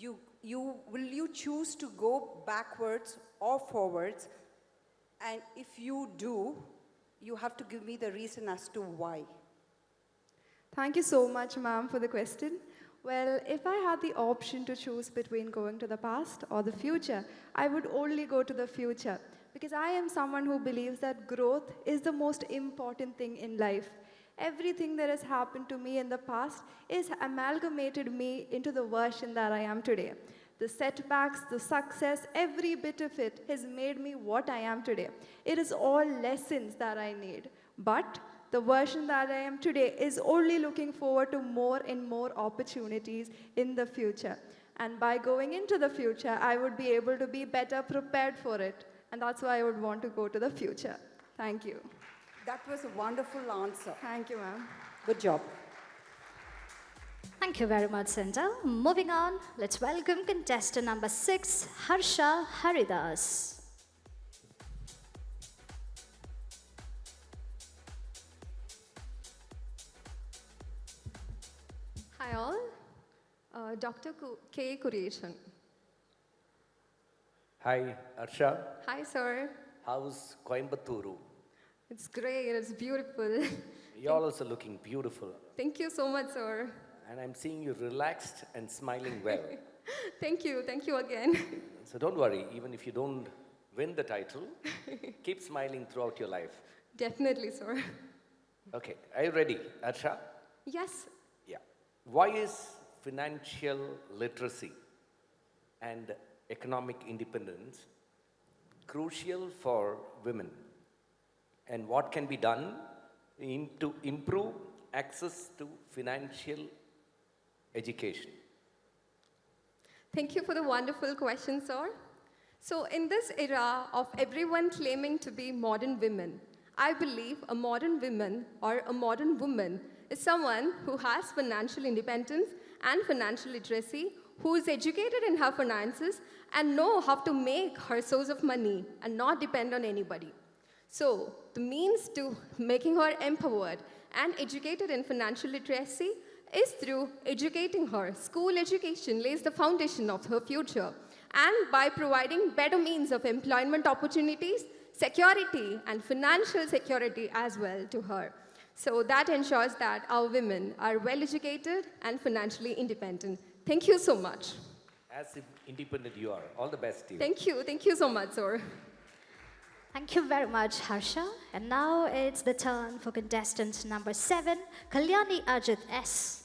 S18: Will you choose to go backwards or forwards? And if you do, you have to give me the reason as to why.
S6: Thank you so much, ma'am, for the question. Well, if I had the option to choose between going to the past or the future, I would only go to the future, because I am someone who believes that growth is the most important thing in life. Everything that has happened to me in the past is amalgamated me into the version that I am today. The setbacks, the success, every bit of it has made me what I am today. It is all lessons that I need. But the version that I am today is only looking forward to more and more opportunities in the future. And by going into the future, I would be able to be better prepared for it. And that's why I would want to go to the future. Thank you.
S18: That was a wonderful answer.
S6: Thank you, ma'am.
S18: Good job.
S3: Thank you very much, Cinda. Moving on, let's welcome contestant number 6, Harsha Haridas.
S9: Hi all, Dr. K. Kureshan.
S19: Hi, Harsha.
S9: Hi, sir.
S19: How's Coimbatore?
S9: It's great, it's beautiful.
S19: You're also looking beautiful.
S9: Thank you so much, sir.
S19: And I'm seeing you relaxed and smiling well.
S9: Thank you again.
S19: So don't worry, even if you don't win the title, keep smiling throughout your life.
S9: Definitely, sir.
S19: Okay, are you ready, Harsha?
S9: Yes.
S19: Yeah. Why is financial literacy and economic independence crucial for women? And what can be done to improve access to financial education?
S9: Thank you for the wonderful question, sir. So in this era of everyone claiming to be modern women, I believe a modern woman or a modern woman is someone who has financial independence and financial literacy, who is educated in her finances and know how to make her source of money and not depend on anybody. So the means to making her empowered and educated in financial literacy is through educating her. School education lays the foundation of her future, and by providing better means of employment opportunities, security, and financial security as well to her. So that ensures that our women are well educated and financially independent. Thank you so much.
S19: As independent you are. All the best to you.
S9: Thank you so much, sir.
S3: Thank you very much, Harsha. And now it's the turn for contestant number 7, Kalyani Ajit S.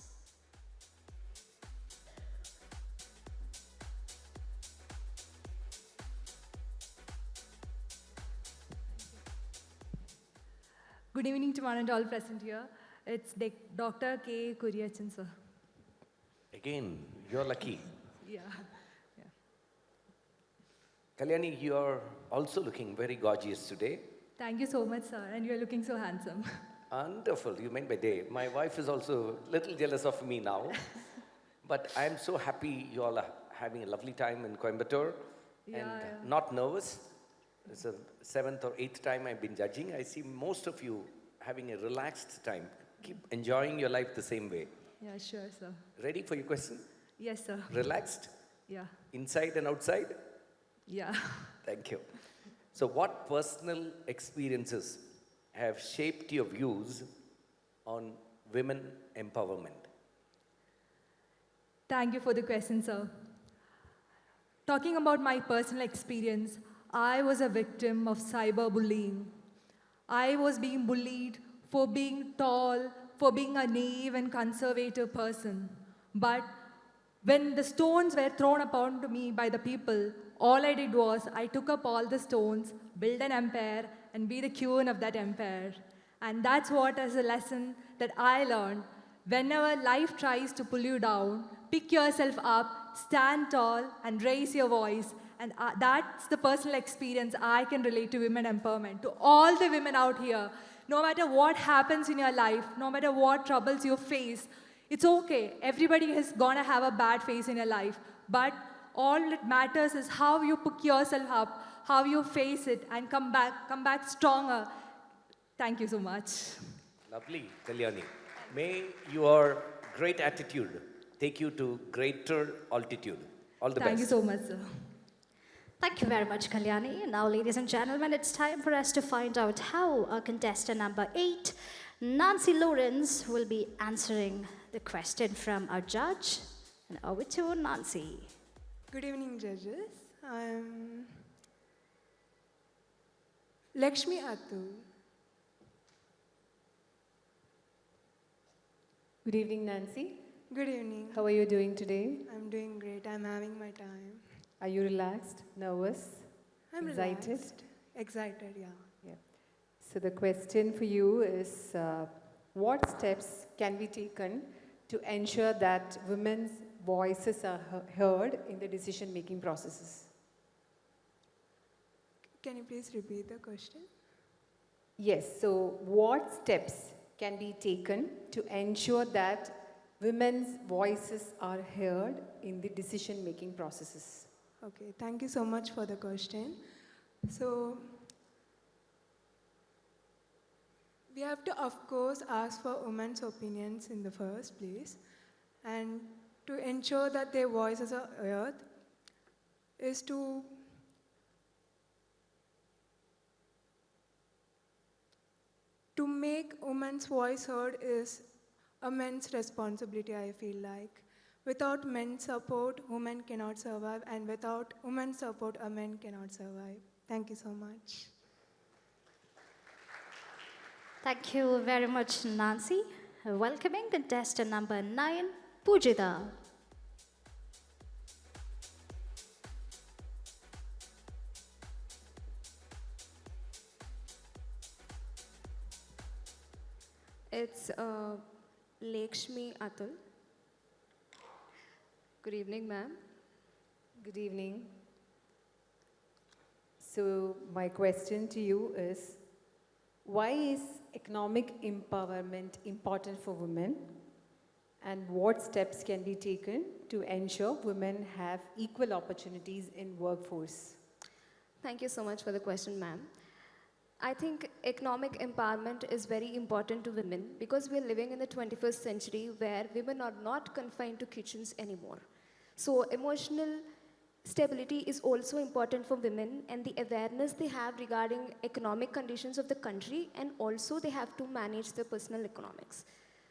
S10: Good evening to one and all present here. It's Dr. K. Kuriachan, sir.
S19: Again, you're lucky.
S10: Yeah.
S19: Kalyani, you're also looking very gorgeous today.
S10: Thank you so much, sir. And you're looking so handsome.
S19: Wonderful. You meant by day. My wife is also a little jealous of me now. But I'm so happy you all are having a lovely time in Coimbatore.
S10: Yeah,
S19: and not nervous. It's the 7th or 8th time I've been judging. I see most of you having a relaxed time. Keep enjoying your life the same way.
S10: Yeah, sure, sir.
S19: Ready for your question?
S10: Yes, sir.
S19: Relaxed?
S10: Yeah.
S19: Inside and outside?
S10: Yeah.
S19: Thank you. So what personal experiences have shaped your views on women empowerment?
S10: Thank you for the question, sir. Talking about my personal experience, I was a victim of cyberbullying. I was being bullied for being tall, for being a naive and conservative person. But when the stones were thrown upon to me by the people, all I did was I took up all the stones, build an empire, and be the queen of that empire. And that's what is a lesson that I learned. Whenever life tries to pull you down, pick yourself up, stand tall, and raise your voice. And that's the personal experience I can relate to women empowerment. To all the women out here, no matter what happens in your life, no matter what troubles you face, it's okay. Everybody is gonna have a bad phase in your life. But all that matters is how you pick yourself up, how you face it, and come back stronger. Thank you so much.
S19: Lovely, Kalyani. May your great attitude take you to greater altitude. All the best.
S10: Thank you so much, sir.
S3: Thank you very much, Kalyani. Now, ladies and gentlemen, it's time for us to find out how our contestant number 8, Nancy Lawrence, will be answering the question from our judge. And over to Nancy.
S11: Good evening, judges. I'm Lakshmi Atul.
S20: Good evening, Nancy.
S11: Good evening.
S20: How are you doing today?
S11: I'm doing great. I'm having my time.
S20: Are you relaxed, nervous,
S11: I'm
S20: excited?
S11: relaxed. Excited, yeah.
S20: So the question for you is, what steps can be taken to ensure that women's voices are heard in the decision-making processes?
S11: Can you please repeat the question?
S20: Yes, so what steps can be taken to ensure that women's voices are heard in the decision-making processes?
S11: Okay, thank you so much for the question. So, we have to, of course, ask for women's opinions in the first place. And to ensure that their voices are heard is to make women's voice heard is a men's responsibility, I feel like. Without men's support, women cannot survive, and without women's support, a man cannot survive. Thank you so much.
S3: Thank you very much, Nancy. Welcoming contestant number 9, Pujita.
S9: It's Lakshmi Atul. Good evening, ma'am.
S20: Good evening. So my question to you is, Why is economic empowerment important for women? And what steps can be taken to ensure women have equal opportunities in workforce?
S9: Thank you so much for the question, ma'am. I think economic empowerment is very important to women because we are living in the 21st century where women are not confined to kitchens anymore. So emotional stability is also important for women, and the awareness they have regarding economic conditions of the country, and also they have to manage their personal economics.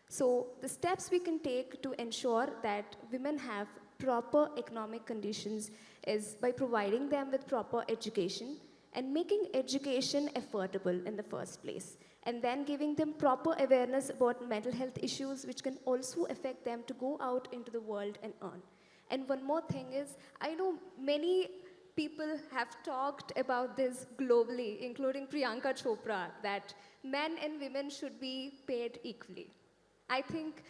S9: So the steps we can take to ensure that women have proper economic conditions is by providing them with proper education and making education affordable in the first place, and then giving them proper awareness about mental health issues which can also affect them to go out into the world and earn. And one more thing is, I know many people have talked about this globally, including Priyanka Chopra, that men and women should be paid equally. I think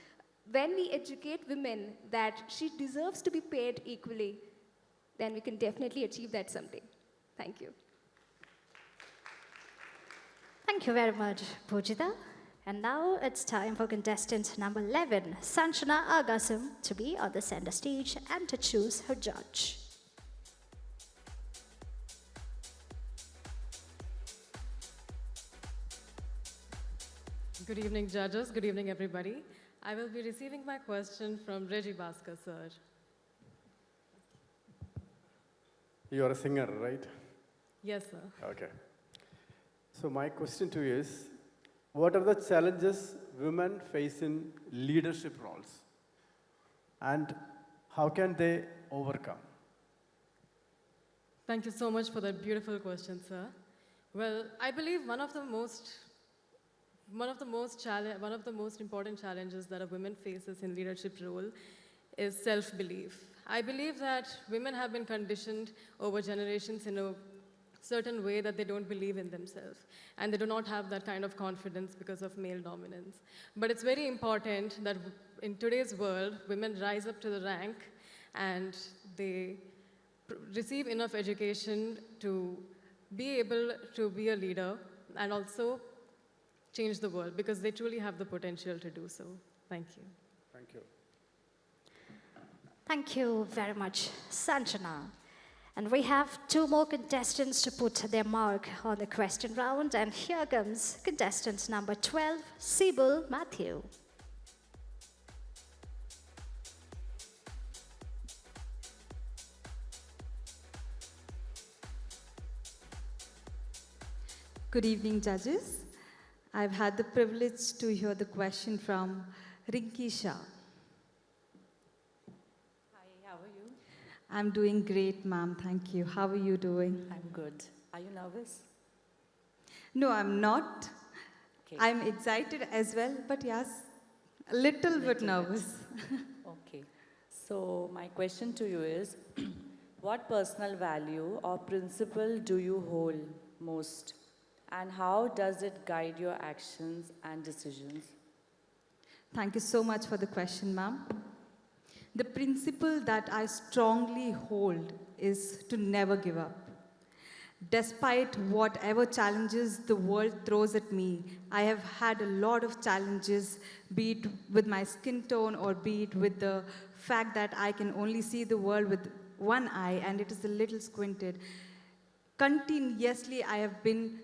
S9: when we educate women that she deserves to be paid equally, then we can definitely achieve that someday. Thank you.
S3: Thank you very much, Pujita. And now it's time for contestant number 11, Sanjana Agasam, to be on the center stage and to choose her judge.
S13: Good evening, judges. Good evening, everybody. I will be receiving my question from Reggie Bhaskar, sir.
S16: You are a singer, right?
S13: Yes, sir.
S16: Okay. So my question to you is, what are the challenges women face in leadership roles? And how can they overcome?
S13: Thank you so much for that beautiful question, sir. Well, I believe one of the most important challenges that a woman faces in leadership role is self-belief. I believe that women have been conditioned over generations in a certain way that they don't believe in themselves, and they do not have that kind of confidence because of male dominance. But it's very important that in today's world, women rise up to the rank and they receive enough education to be able to be a leader and also change the world, because they truly have the potential to do so. Thank you.
S16: Thank you.
S3: Thank you very much, Sanjana. And we have two more contestants to put their mark on the question round. And here comes contestant number 12, Sibyl Matthew.
S14: Good evening, judges. I've had the privilege to hear the question from Rinki Shah.
S17: Hi, how are you?
S14: I'm doing great, ma'am. Thank you. How are you doing?
S17: I'm good. Are you nervous?
S14: No, I'm not.
S17: Okay.
S14: I'm excited as well, but yes, a little bit nervous.
S17: Okay. So my question to you is, what personal value or principle do you hold most? And how does it guide your actions and decisions?
S14: Thank you so much for the question, ma'am. The principle that I strongly hold is to never give up. Despite whatever challenges the world throws at me, I have had a lot of challenges, be it with my skin tone or be it with the fact that I can only see the world with one eye and it is a little squinted. Continuously, I have been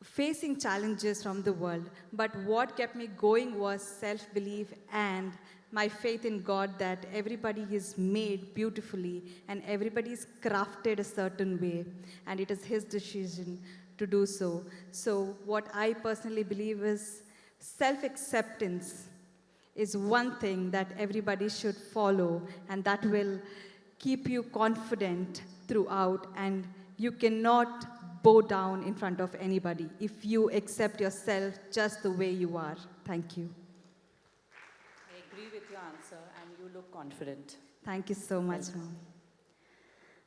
S14: facing challenges from the world, but what kept me going was self-belief and my faith in God that everybody is made beautifully and everybody is crafted a certain way, and it is His decision to do so. So what I personally believe is self-acceptance is one thing that everybody should follow, and that will keep you confident throughout, and you cannot bow down in front of anybody if you accept yourself just the way you are. Thank you.
S17: I agree with your answer, and you look confident.
S14: Thank you so much, ma'am.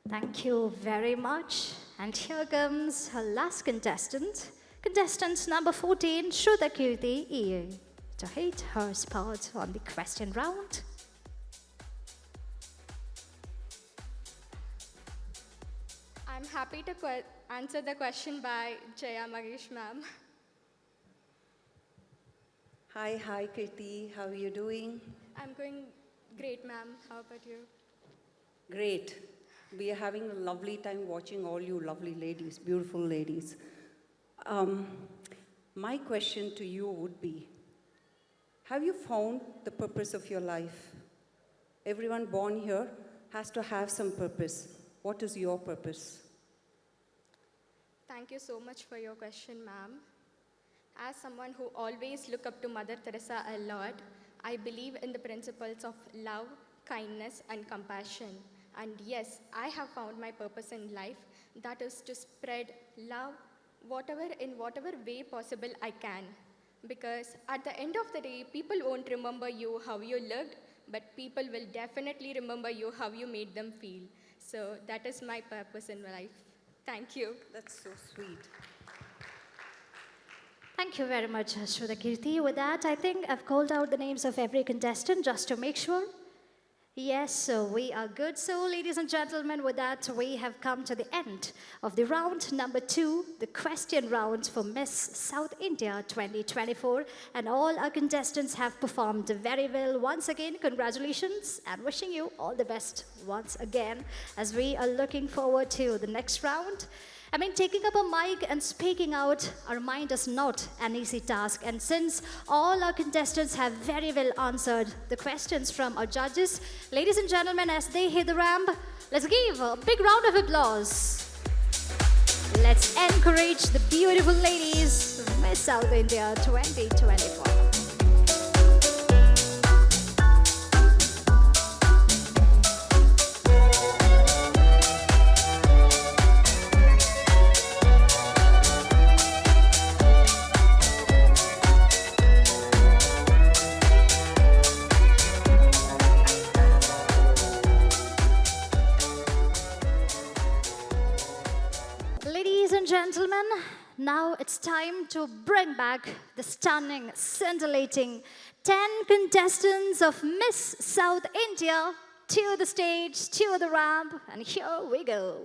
S3: Thank you very much. And here comes our last contestant, contestant number 14, Shrudakirti EU, to hit her spot on the question round.
S5: I'm happy to answer the question by Jaya Magesh ma'am.
S18: Hi, Kirti. How are you doing?
S5: I'm going great, ma'am. How about you?
S18: Great. We are having a lovely time watching all you lovely ladies, beautiful ladies. My question to you would be, have you found the purpose of your life? Everyone born here has to have some purpose. What is your purpose?
S5: Thank you so much for your question, ma'am. As someone who always look up to Mother Teresa a lot, I believe in the principles of love, kindness, and compassion. And yes, I have found my purpose in life, that is to spread love, in whatever way possible I can. Because at the end of the day, people won't remember you how you looked, but people will definitely remember you how you made them feel. So that is my purpose in life. Thank you.
S18: That's so sweet.
S3: Thank you very much, Shrutakirti. With that, I think I've called out the names of every contestant just to make sure. Yes, so we are good. So, ladies and gentlemen, with that, we have come to the end of the round number 2, the question round for Miss South India 2024. And all our contestants have performed very well. Once again, congratulations and wishing you all the best once again as we are looking forward to the next round. I mean, taking up a mic and speaking out our mind is not an easy task. And since all our contestants have very well answered the questions from our judges, ladies and gentlemen, as they hit the ramp, let's give a big round of applause. Let's encourage the beautiful ladies of Miss South India 2024. Gentlemen, now it's time to bring back the stunning, scintillating 10 contestants of Miss South India to the stage, to the ramp, and here we go.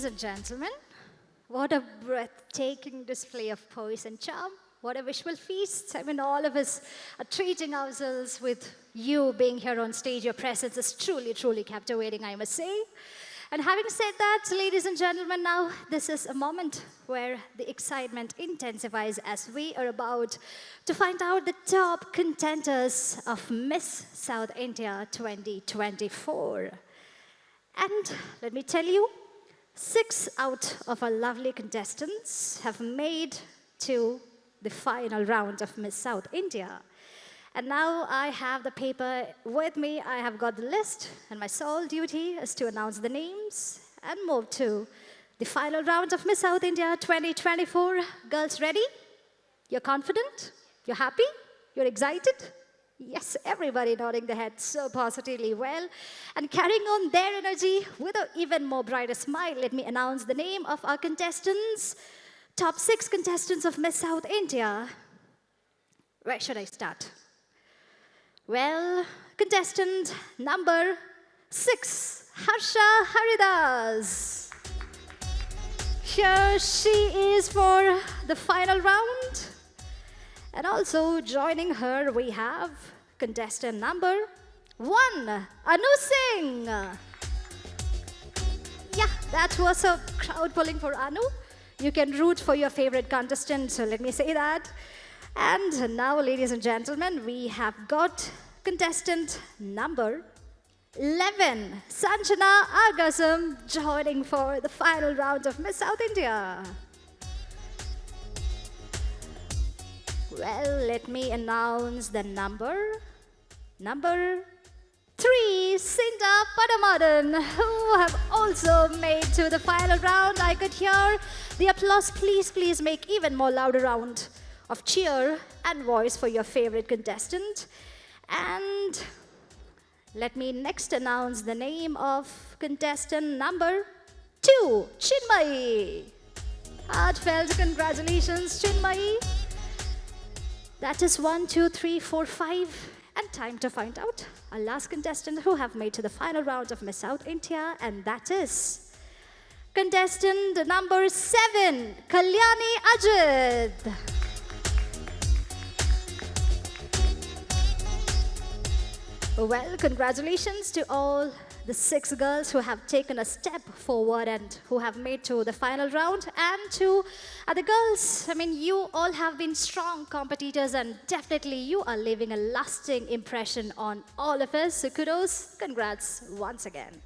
S3: and gentlemen, what a breathtaking display of poise and charm. What a visual feast. I mean, all of us are treating ourselves with you being here on stage. Your presence is truly, truly captivating, I must say. And having said that, ladies and gentlemen, now this is a moment where the excitement intensifies as we are about to find out the top contenders of Miss South India 2024. And let me tell you, 6 out of our lovely contestants have made to the final round of Miss South India. And now I have the paper with me. I have got the list, and my sole duty is to announce the names and move to the final round of Miss South India 2024. Girls, ready? You're confident? You're happy? You're excited? Yes, everybody nodding their heads so positively well. And carrying on their energy with an even more brighter smile, let me announce the name of our contestants. Top 6 contestants of Miss South India. Where should I start? Well, contestant number 6, Harsha Haridas. Here she is for the final round. And also joining her, we have contestant number 1, Anu Singh. Yeah, that was a crowd pulling for Anu. You can root for your favorite contestant, so let me say that. And now, ladies and gentlemen, we have got contestant number 11, Sanjana Argasam, joining for the final round of Miss South India. Well, let me announce the number 3, Cinda, Padamadan, who have also made to the final round. I could hear the applause. Please make even more louder round of cheer and voice for your favorite contestant. And let me next announce the name of contestant number 2, Chinmayi. Heartfelt congratulations, Chinmayi. That is 1, 2, 3, 4, 5. And time to find out our last contestant who have made to the final round of Miss South India, and that is contestant number 7, Kalyani Ajit. Well, congratulations to all the 6 girls who have taken a step forward and who have made to the final round. And to other girls, I mean, you all have been strong competitors and definitely you are leaving a lasting impression on all of us. So kudos, congrats once again.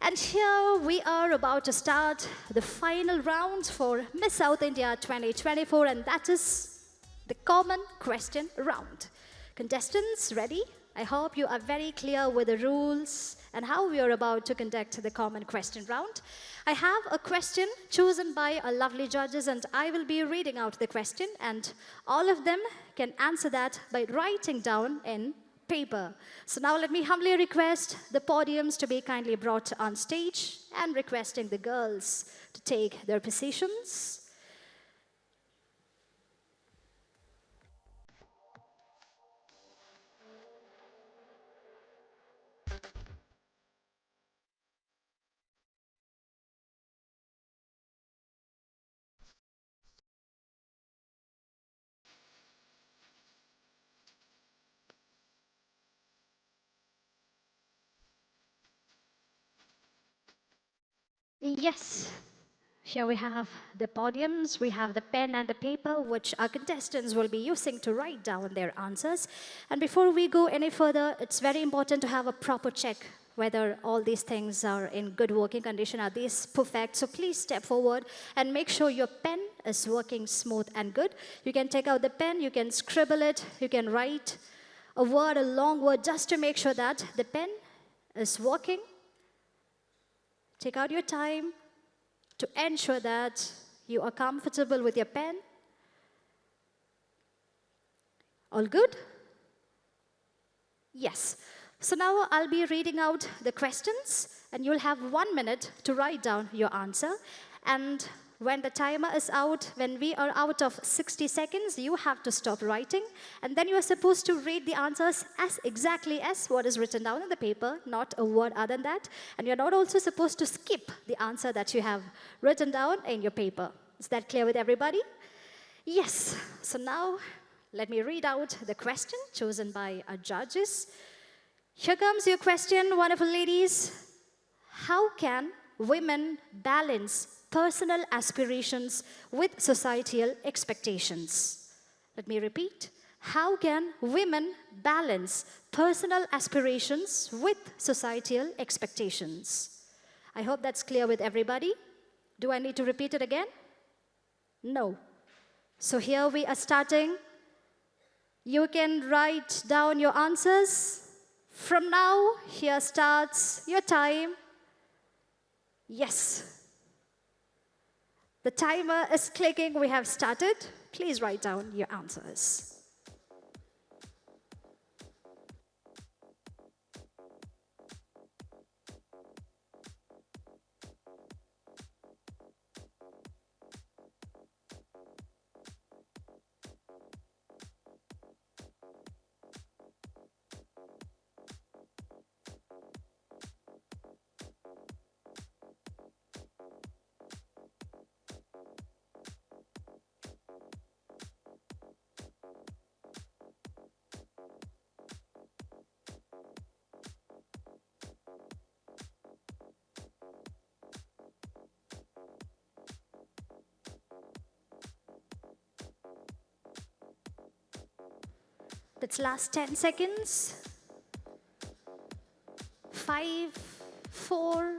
S3: And here we are about to start the final round for Miss South India 2024, and that is the common question round. Contestants, ready? I hope you are very clear with the rules and how we are about to conduct the common question round. I have a question chosen by our lovely judges, and I will be reading out the question, and all of them can answer that by writing down in paper. So now let me humbly request the podiums to be kindly brought on stage and requesting the girls to take their positions. Yes, here we have the podiums, we have the pen and the paper, which our contestants will be using to write down their answers. And before we go any further, it's very important to have a proper check whether all these things are in good working condition. Are these perfect? So please step forward and make sure your pen is working smooth and good. You can take out the pen, you can scribble it, you can write a word, a long word, just to make sure that the pen is working. Take out your time to ensure that you are comfortable with your pen. All good? Yes. So now I'll be reading out the questions, and you'll have 1 minute to write down your answer. And when the timer is out, when we are out of 60 seconds, you have to stop writing. And then you are supposed to read the answers as exactly as what is written down in the paper, not a word other than that. And you're not also supposed to skip the answer that you have written down in your paper. Is that clear with everybody? Yes. So now, let me read out the question chosen by our judges. Here comes your question, wonderful ladies. How can women balance personal aspirations with societal expectations? Let me repeat. How can women balance personal aspirations with societal expectations? I hope that's clear with everybody. Do I need to repeat it again? No. So here we are starting. You can write down your answers. From now, here starts your time. Yes. The timer is clicking. We have started. Please write down your answers. That's last 10 seconds. 5, 4,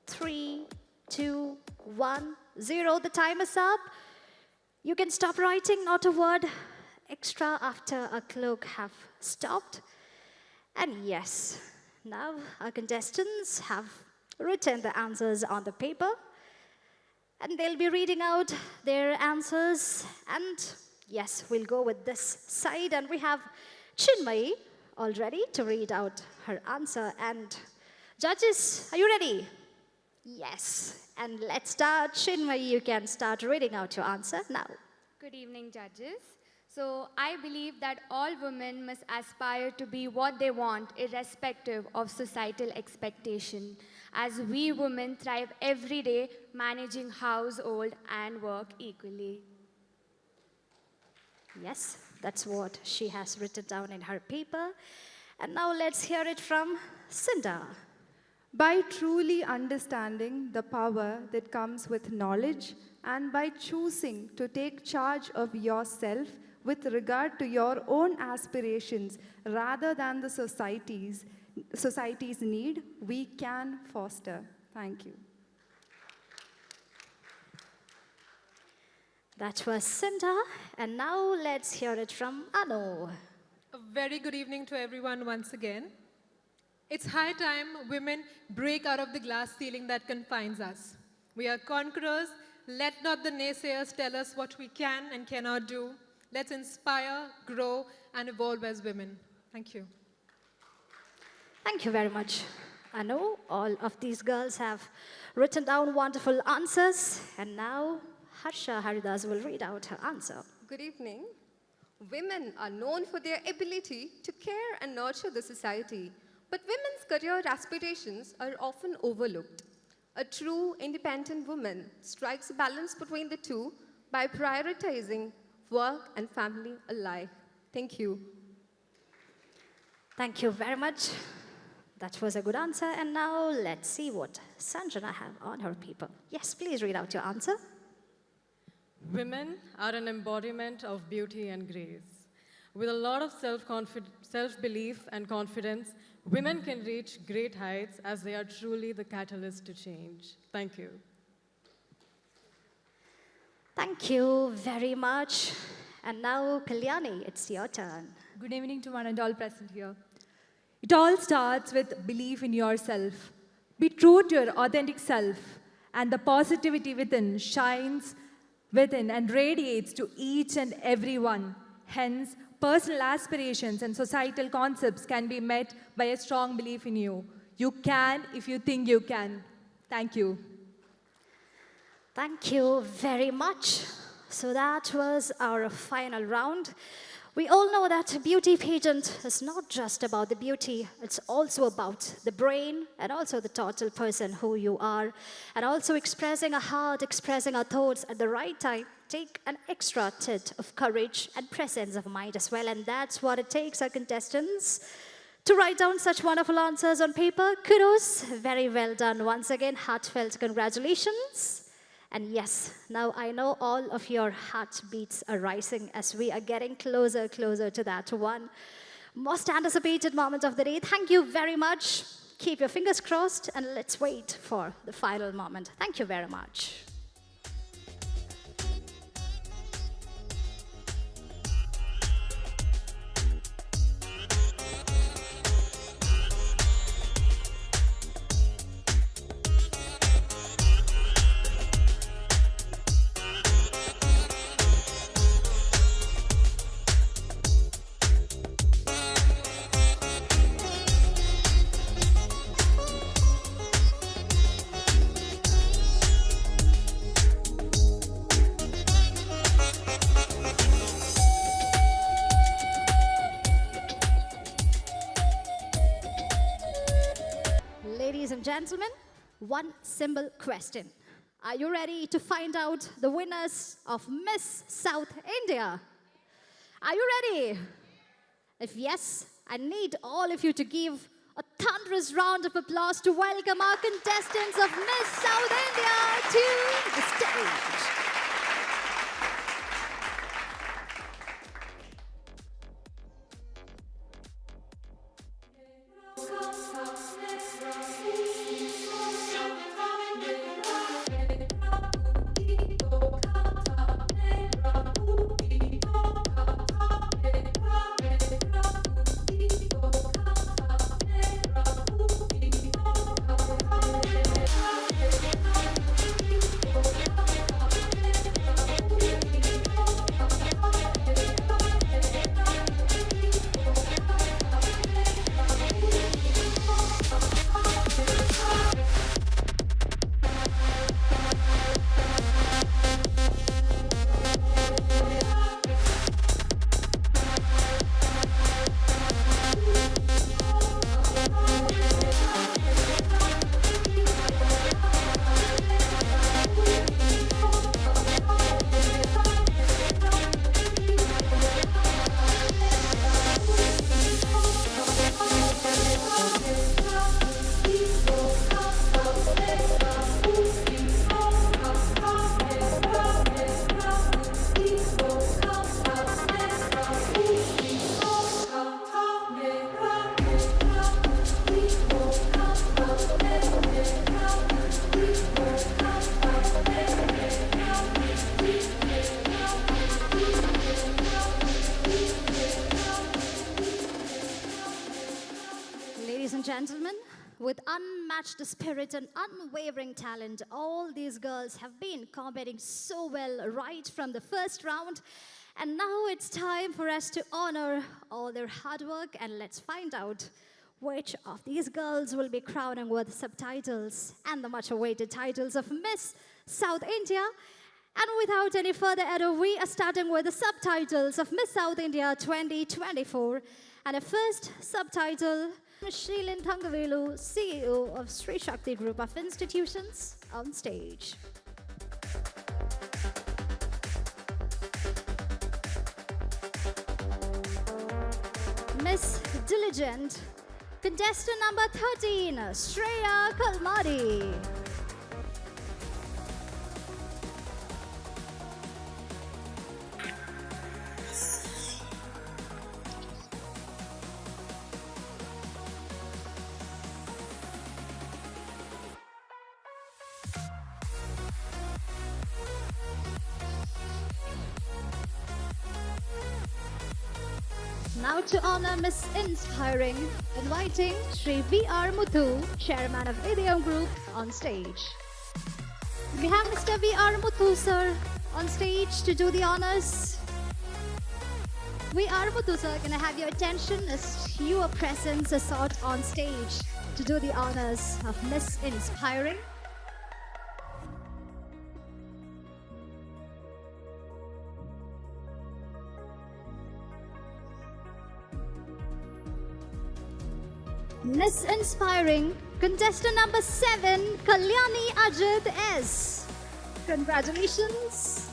S3: 3, 2, 1, 0. The time is up. You can stop writing, not a word extra after a clock have stopped. And yes, now our contestants have written the answers on the paper. And they'll be reading out their answers. And yes, we'll go with this side. And we have Chinmayi all ready to read out her answer. And judges, are you ready? Yes. And let's start. Chinmayi, you can start reading out your answer now.
S5: Good evening, judges. So I believe that all women must aspire to be what they want, irrespective of societal expectation, as we women thrive every day managing household and work equally.
S3: Yes, that's what she has written down in her paper. And now let's hear it from Cinda.
S6: By truly understanding the power that comes with knowledge and by choosing to take charge of yourself with regard to your own aspirations rather than the society's need, we can foster. Thank you.
S3: That was Cinda, and now let's hear it from Anu.
S4: A very good evening to everyone once again. It's high time women break out of the glass ceiling that confines us. We are conquerors. Let not the naysayers tell us what we can and cannot do. Let's inspire, grow, and evolve as women. Thank you.
S3: Thank you very much, Anu. All of these girls have written down wonderful answers, and now Harsha Haridas will read out her answer.
S9: Good evening. Women are known for their ability to care and nurture the society, but women's career aspirations are often overlooked. A true independent woman strikes a balance between the two by prioritizing work and family alike. Thank you.
S3: Thank you very much. That was a good answer. And now let's see what Sanjana have on her paper. Yes, please read out your answer.
S13: Women are an embodiment of beauty and grace. With a lot of self-belief and confidence, women can reach great heights as they are truly the catalyst to change. Thank you.
S3: Thank you very much. And now, Kalyani, it's your turn.
S10: Good evening to one and all present here. It all starts with belief in yourself. Be true to your authentic self, and the positivity within shines within and radiates to each and every one. Hence, personal aspirations and societal concepts can be met by a strong belief in you. You can if you think you can. Thank you.
S3: Thank you very much. So that was our final round. We all know that beauty pageant is not just about the beauty, it's also about the brain and also the total person who you are, and also expressing our heart, expressing our thoughts at the right time. Take an extra tit of courage and presence of mind as well, and that's what it takes our contestants to write down such wonderful answers on paper. Kudos, very well done. Once again, heartfelt congratulations. And yes, now I know all of your heartbeats are rising as we are getting closer to that one most anticipated moment of the day. Thank you very much. Keep your fingers crossed and let's wait for the final moment. Thank you very much. Ladies and gentlemen, one simple question. Are you ready to find out the winners of Miss South India? Are you ready? If yes, I need all of you to give a thunderous round of applause to welcome our contestants of Miss South India to the stage. Gentlemen, with unmatched spirit and unwavering talent, all these girls have been competing so well right from the first round. And now it's time for us to honor all their hard work, and let's find out which of these girls will be crowning with subtitles and the much-awaited titles of Miss South India. And without any further ado, we are starting with the subtitles of Miss South India 2024. And the first subtitle, Shrilin Thangavelu, CEO of Sri Shakti Group of Institutions, on stage. Miss Diligent, contestant number 13, Shreya Kalmari. Now to honor Miss Inspiring, inviting Sri V.R. Muthu, Chairman of Idiom Group, on stage. We have Mr. V.R. Muthu, sir, on stage to do the honors. V.R. Muthu, sir, can I have your attention as your presence is sought on stage to do the honors of Miss Inspiring? Miss Inspiring, contestant number 7, Kalyani Ajit S. Congratulations,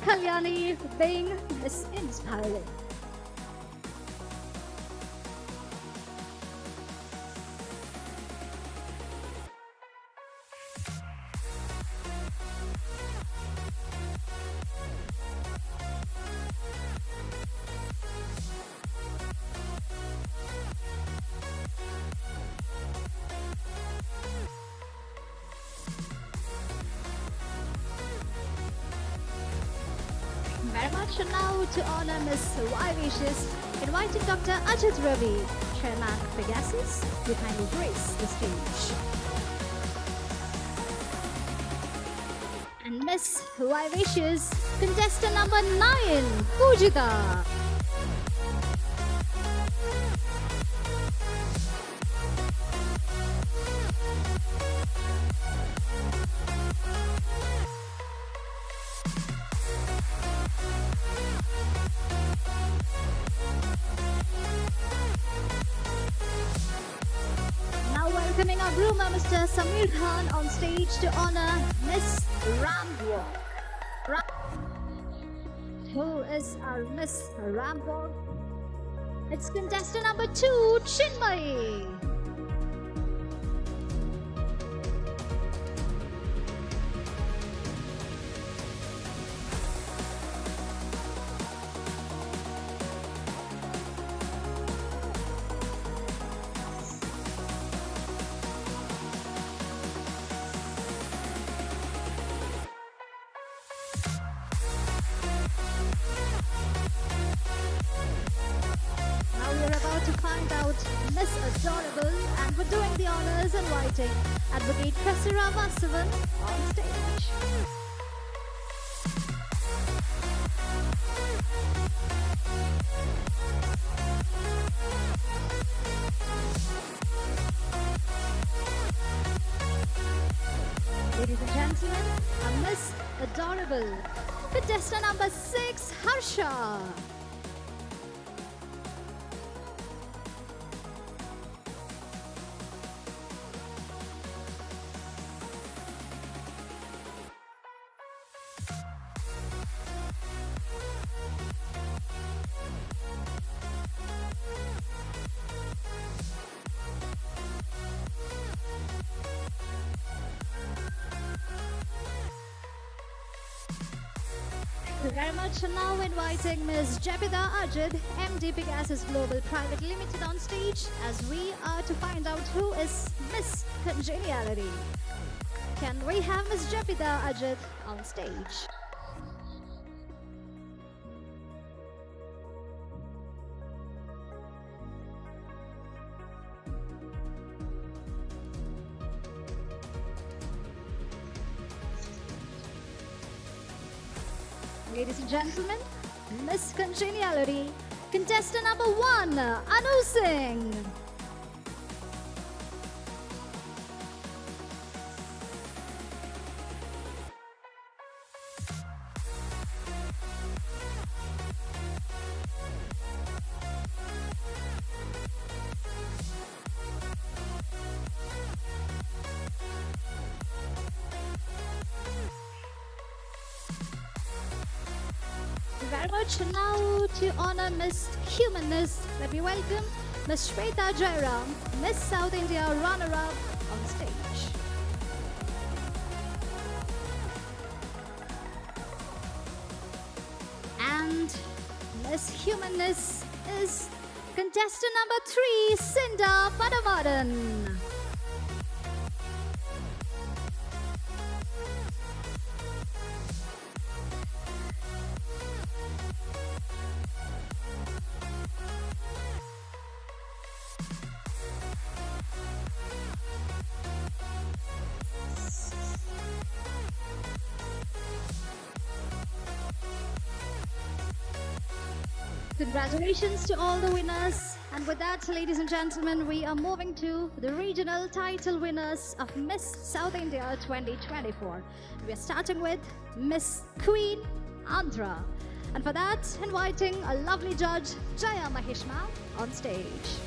S3: Kalyani, for being Miss Inspiring. Very much. And now to honor Miss Vivacious, inviting Dr. Ajit Ravi, Chairman Pegasus, to kindly grace the stage. And Miss Vivacious, contestant number 9, Pujita. Welcoming our groomer, Mr. Samir Khan, on stage to honor Miss Ramwalk. Who is our Miss Ramwalk? It's contestant number 2, Chinmay. Miss Adorable, and we're doing the honors inviting Advocate Prasira Vasavan on stage. Ladies and gentlemen, a Miss Adorable, contestant number 6, Harsha. Thank you very much. And now inviting Ms. Jepida Ajit, MD Pegasus Global Private Limited, on stage as we are to find out who is Miss Congeniality. Can we have Ms. Jepida Ajit on stage? Ladies and gentlemen, Miss Congeniality, contestant number 1, Anu Singh. Very much. Now to honor Miss Humanness, let me welcome Miss Shweta Jairam, Miss South India runner-up, on stage. And Miss Humanness is contestant number 3, Cinda Padamadan. Congratulations to all the winners. And with that, ladies and gentlemen, we are moving to the regional title winners of Miss South India 2024. We are starting with Miss Queen Andhra. And for that, inviting a lovely judge, Jaya Maheshma, on stage.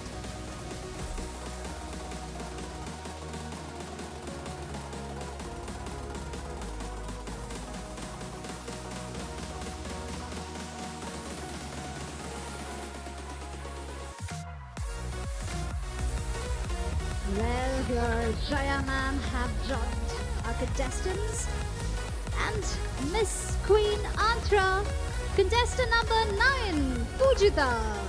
S3: Well, here Jaya ma'am have joined our contestants and Miss Queen Andhra, contestant number 9, Pujita.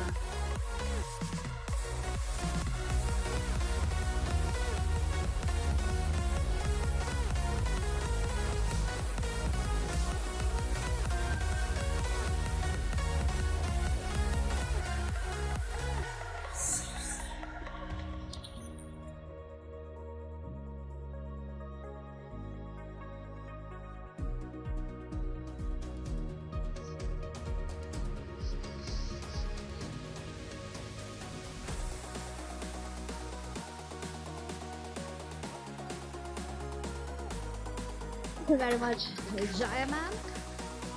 S3: Thank you very much, Jaya ma'am.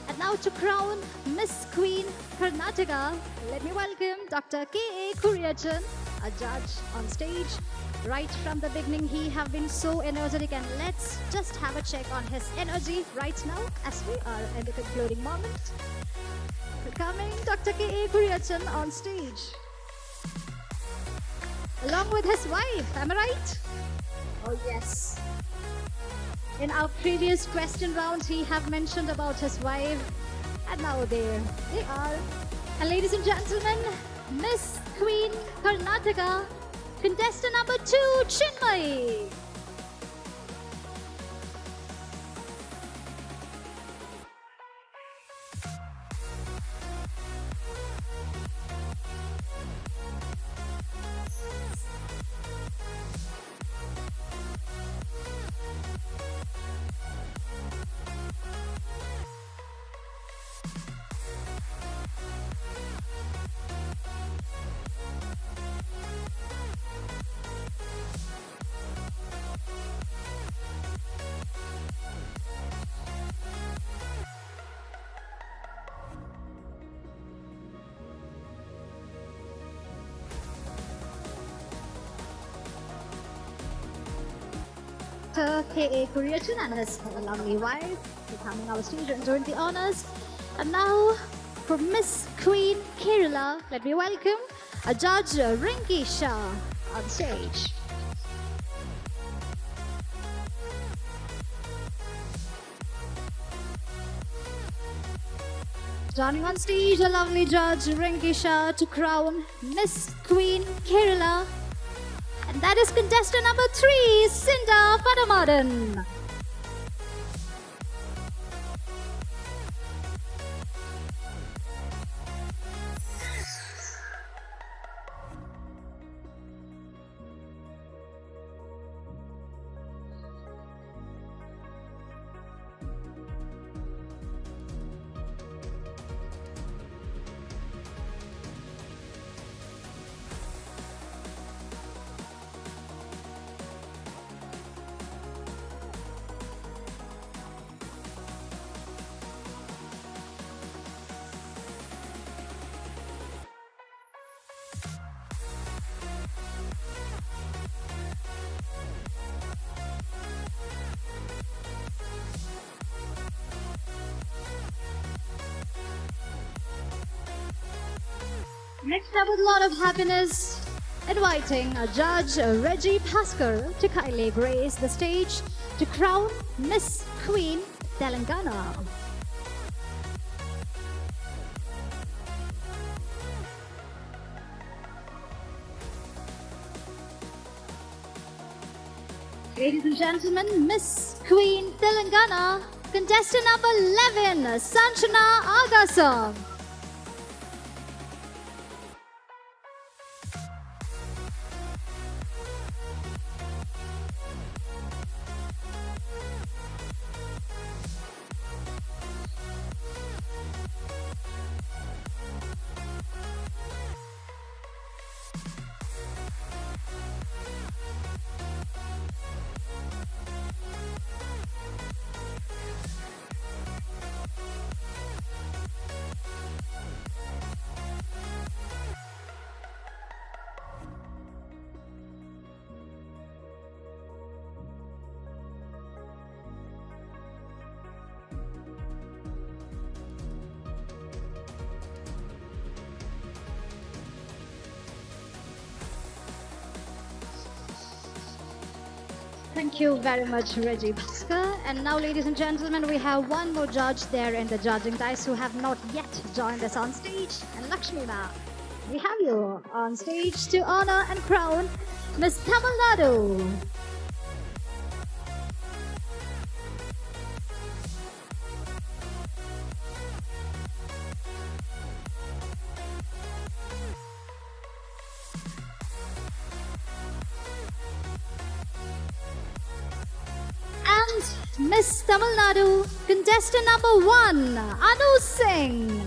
S3: And now to crown Miss Queen Karnataka, let me welcome Dr. K.A. Kuriyachan, a judge on stage. Right from the beginning, he have been so energetic, and let's just have a check on his energy right now as we are in the concluding moment. Coming, Dr. K.A. Kuriyachan on stage. Along with his wife, am I right? Oh yes. In our previous question round, he have mentioned about his wife, and now there they are. And ladies and gentlemen, Miss Queen Karnataka, contestant number 2, Chinmay. K.A. Kuriyachan and his lovely wife coming our stage and doing the honors. And now for Miss Queen Kerala, let me welcome a Judge Rinki Shah on stage. Joining on stage, a lovely Judge Rinki Shah to crown Miss Queen Kerala. And that is contestant number 3, Cinda Padamadan. Next up with a lot of happiness, inviting a Judge Reggie Bhaskar to kindly grace the stage to crown Miss Queen Telangana. Ladies and gentlemen, Miss Queen Telangana, contestant number 11, Sanjana Agasam. Thank you very much, Reggie Bhaskar. And now, ladies and gentlemen, we have one more judge there in the judging dice who have not yet joined us on stage. And Lakshmi Ma, we have you on stage to honor and crown Miss Tamil Nadu. And Miss Tamil Nadu, contestant number 1, Anu Singh.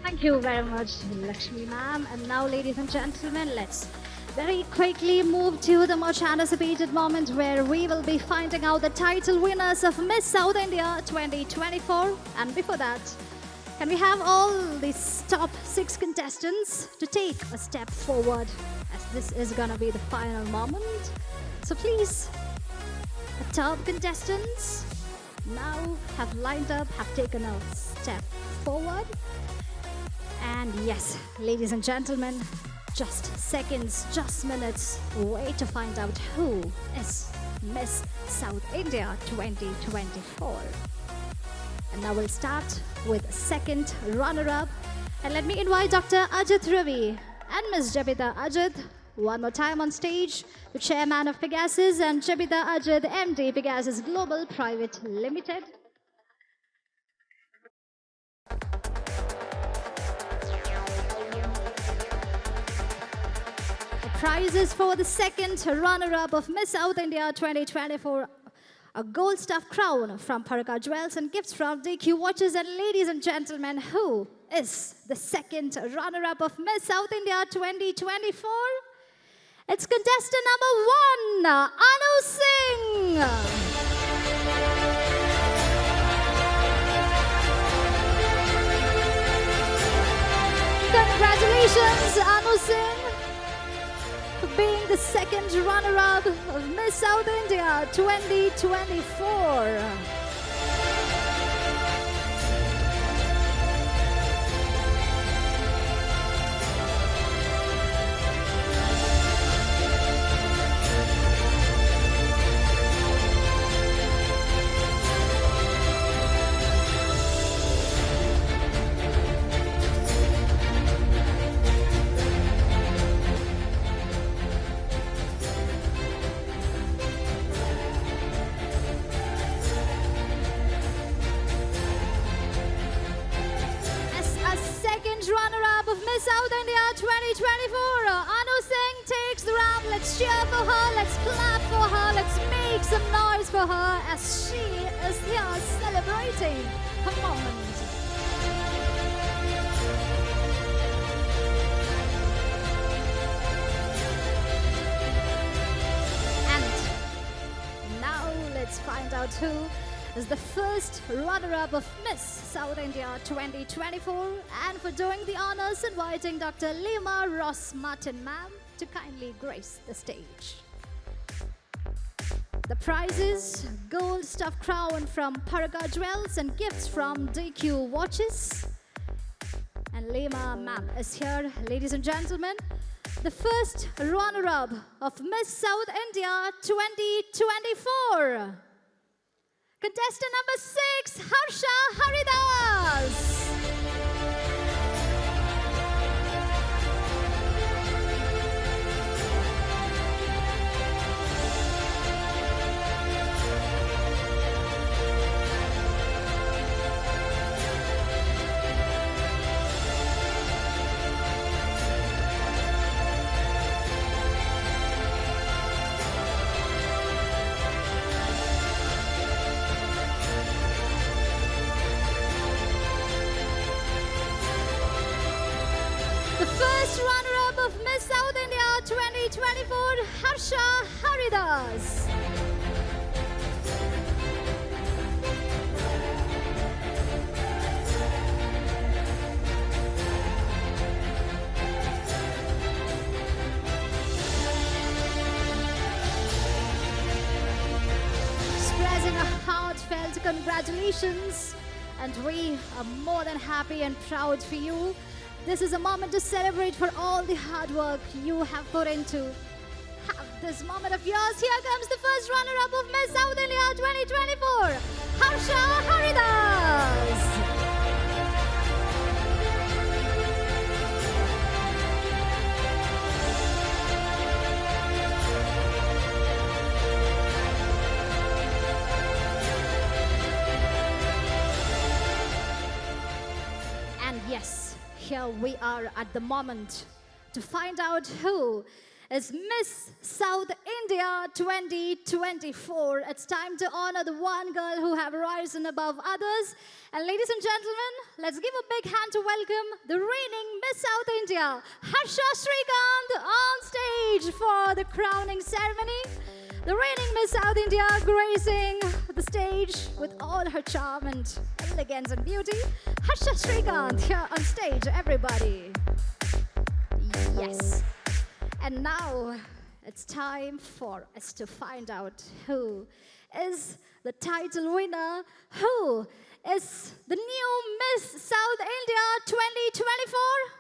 S3: Thank you very much, Lakshmi ma'am. And now, ladies and gentlemen, let's very quickly move to the much anticipated moment where we will be finding out the title winners of Miss South India 2024. And before that, can we have all these top 6 contestants to take a step forward, as this is gonna be the final moment. So please, the top contestants now have lined up, have taken a step forward. And yes, ladies and gentlemen, just seconds, just minutes, wait to find out who is Miss South India 2024. And now we'll start with second runner-up. And let me invite Dr. Ajit Ravi and Miss Jabita Ajit one more time on stage, the chairman of Pegasus, and Jabita Ajit, MD, Pegasus Global Private Limited. Prizes for the second runner-up of Miss South India 2024, a gold stuffed crown from Paraka Jewels and gifts from Dque Watches. And ladies and gentlemen, who is the second runner-up of Miss South India 2024? It's contestant number 1, Anu Singh. Congratulations, Anu Singh, being the second runner-up of Miss South India 2024. South India 2024, Anu Singh takes the round. Let's cheer for her, let's clap for her, let's make some noise for her as she is here celebrating her moment. And now let's find out who is the first runner-up of Miss South India 2024, and for doing the honors, inviting Dr. Lima Ross Martin ma'am to kindly grace the stage. The prizes: gold stuffed crown from Paraga Jewels and gifts from Dque Watches. And Lima ma'am is here, ladies and gentlemen. The first runner-up of Miss South India 2024. Contestant number 6, Harsha Haridas. a heartfelt congratulations. And we are more than happy and proud for you. This is a moment to celebrate for all the hard work you have put into. Have this moment of yours. Here comes the first runner-up of Miss South India 2024, Harsha Haridas. And yes, here we are at the moment to find out who is Miss South India 2024. It's time to honor the one girl who have risen above others. And ladies and gentlemen, let's give a big hand to welcome the reigning Miss South India, Harsha Srikanth, on stage for the crowning ceremony. The reigning Miss South India gracing the stage with all her charm and elegance and beauty. Harsha Srikanth here on stage, everybody. Yes. And now it's time for us to find out who is the title winner, who is the new Miss South India 2024.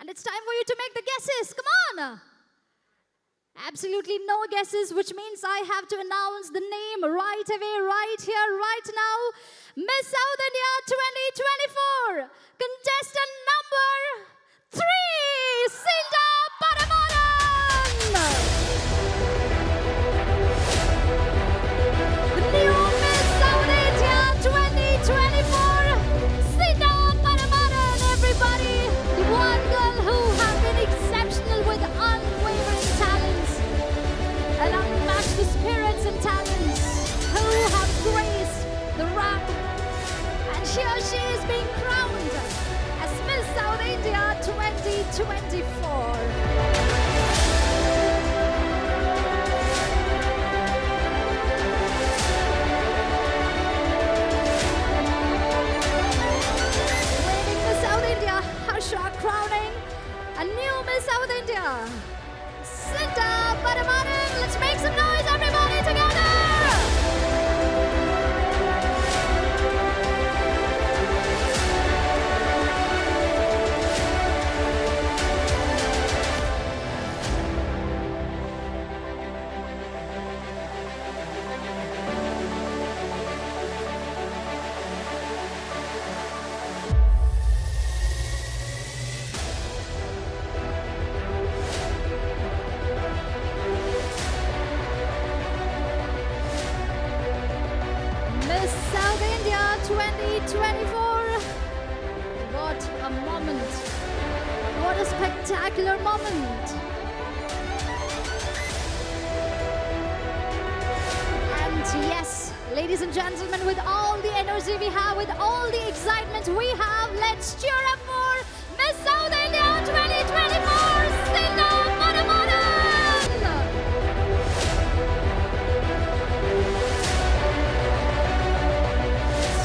S3: And it's time for you to make the guesses. Come on. Absolutely no guesses, which means I have to announce the name right away, right here, right now. Miss South India 2024, contestant number 3, Cinda, Padamadan. The new Miss South India 2024, Cinda, Padamadan, everybody. The one girl who has been exceptional with unwavering talents and unmatched spirits and talents, who have graced the rank. And here she is being crowned as Miss South India 2024. Reigning Miss South India, Harsha crowning a new Miss South India, Cinda Padamadan. Let's make some noise, everybody, together! Miss South India 2024. What a moment. What a spectacular moment. And yes, ladies and gentlemen, with all the energy we have, with all the excitement we have, let's cheer up for Miss South India 2024, Cinda Padamadan.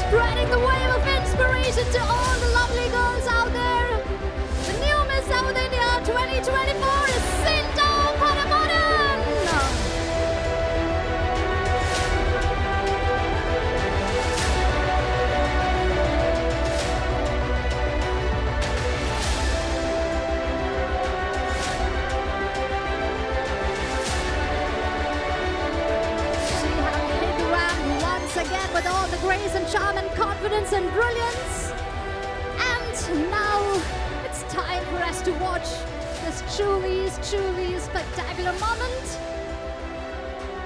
S3: Spreading the wave of inspiration to all the lovely girls out there. The new Miss South India 2024 is Cinda Padamadan. She has hit the ramp once again with all the grace and charm and confidence and brilliance. And now it's time for us to watch this truly spectacular moment.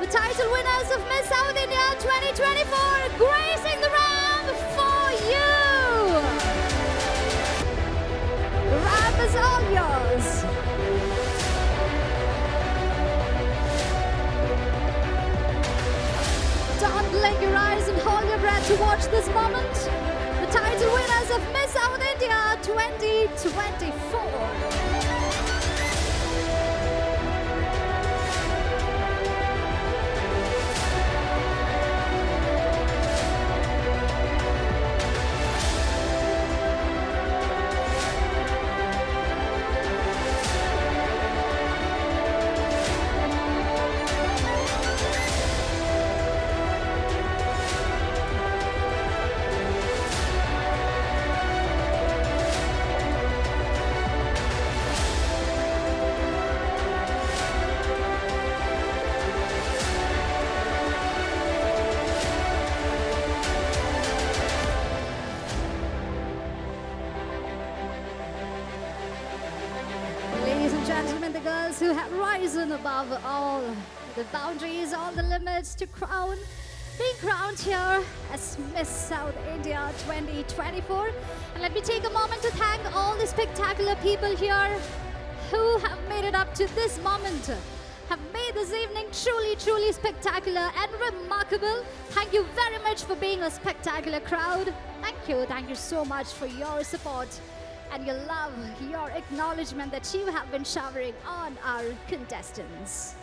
S3: The title winners of Miss South India 2024, gracing the ramp for you. The ramp is all yours. Don't blink your eyes and hold your breath to watch this moment. The title winners of Miss South India 2024. who have risen above all the boundaries, all the limits to being crowned here as Miss South India 2024. And let me take a moment to thank all the spectacular people here who have made it up to this moment, have made this evening truly, truly spectacular and remarkable. Thank you very much for being a spectacular crowd. Thank you so much for your support and your love, your acknowledgement that you have been showering on our contestants.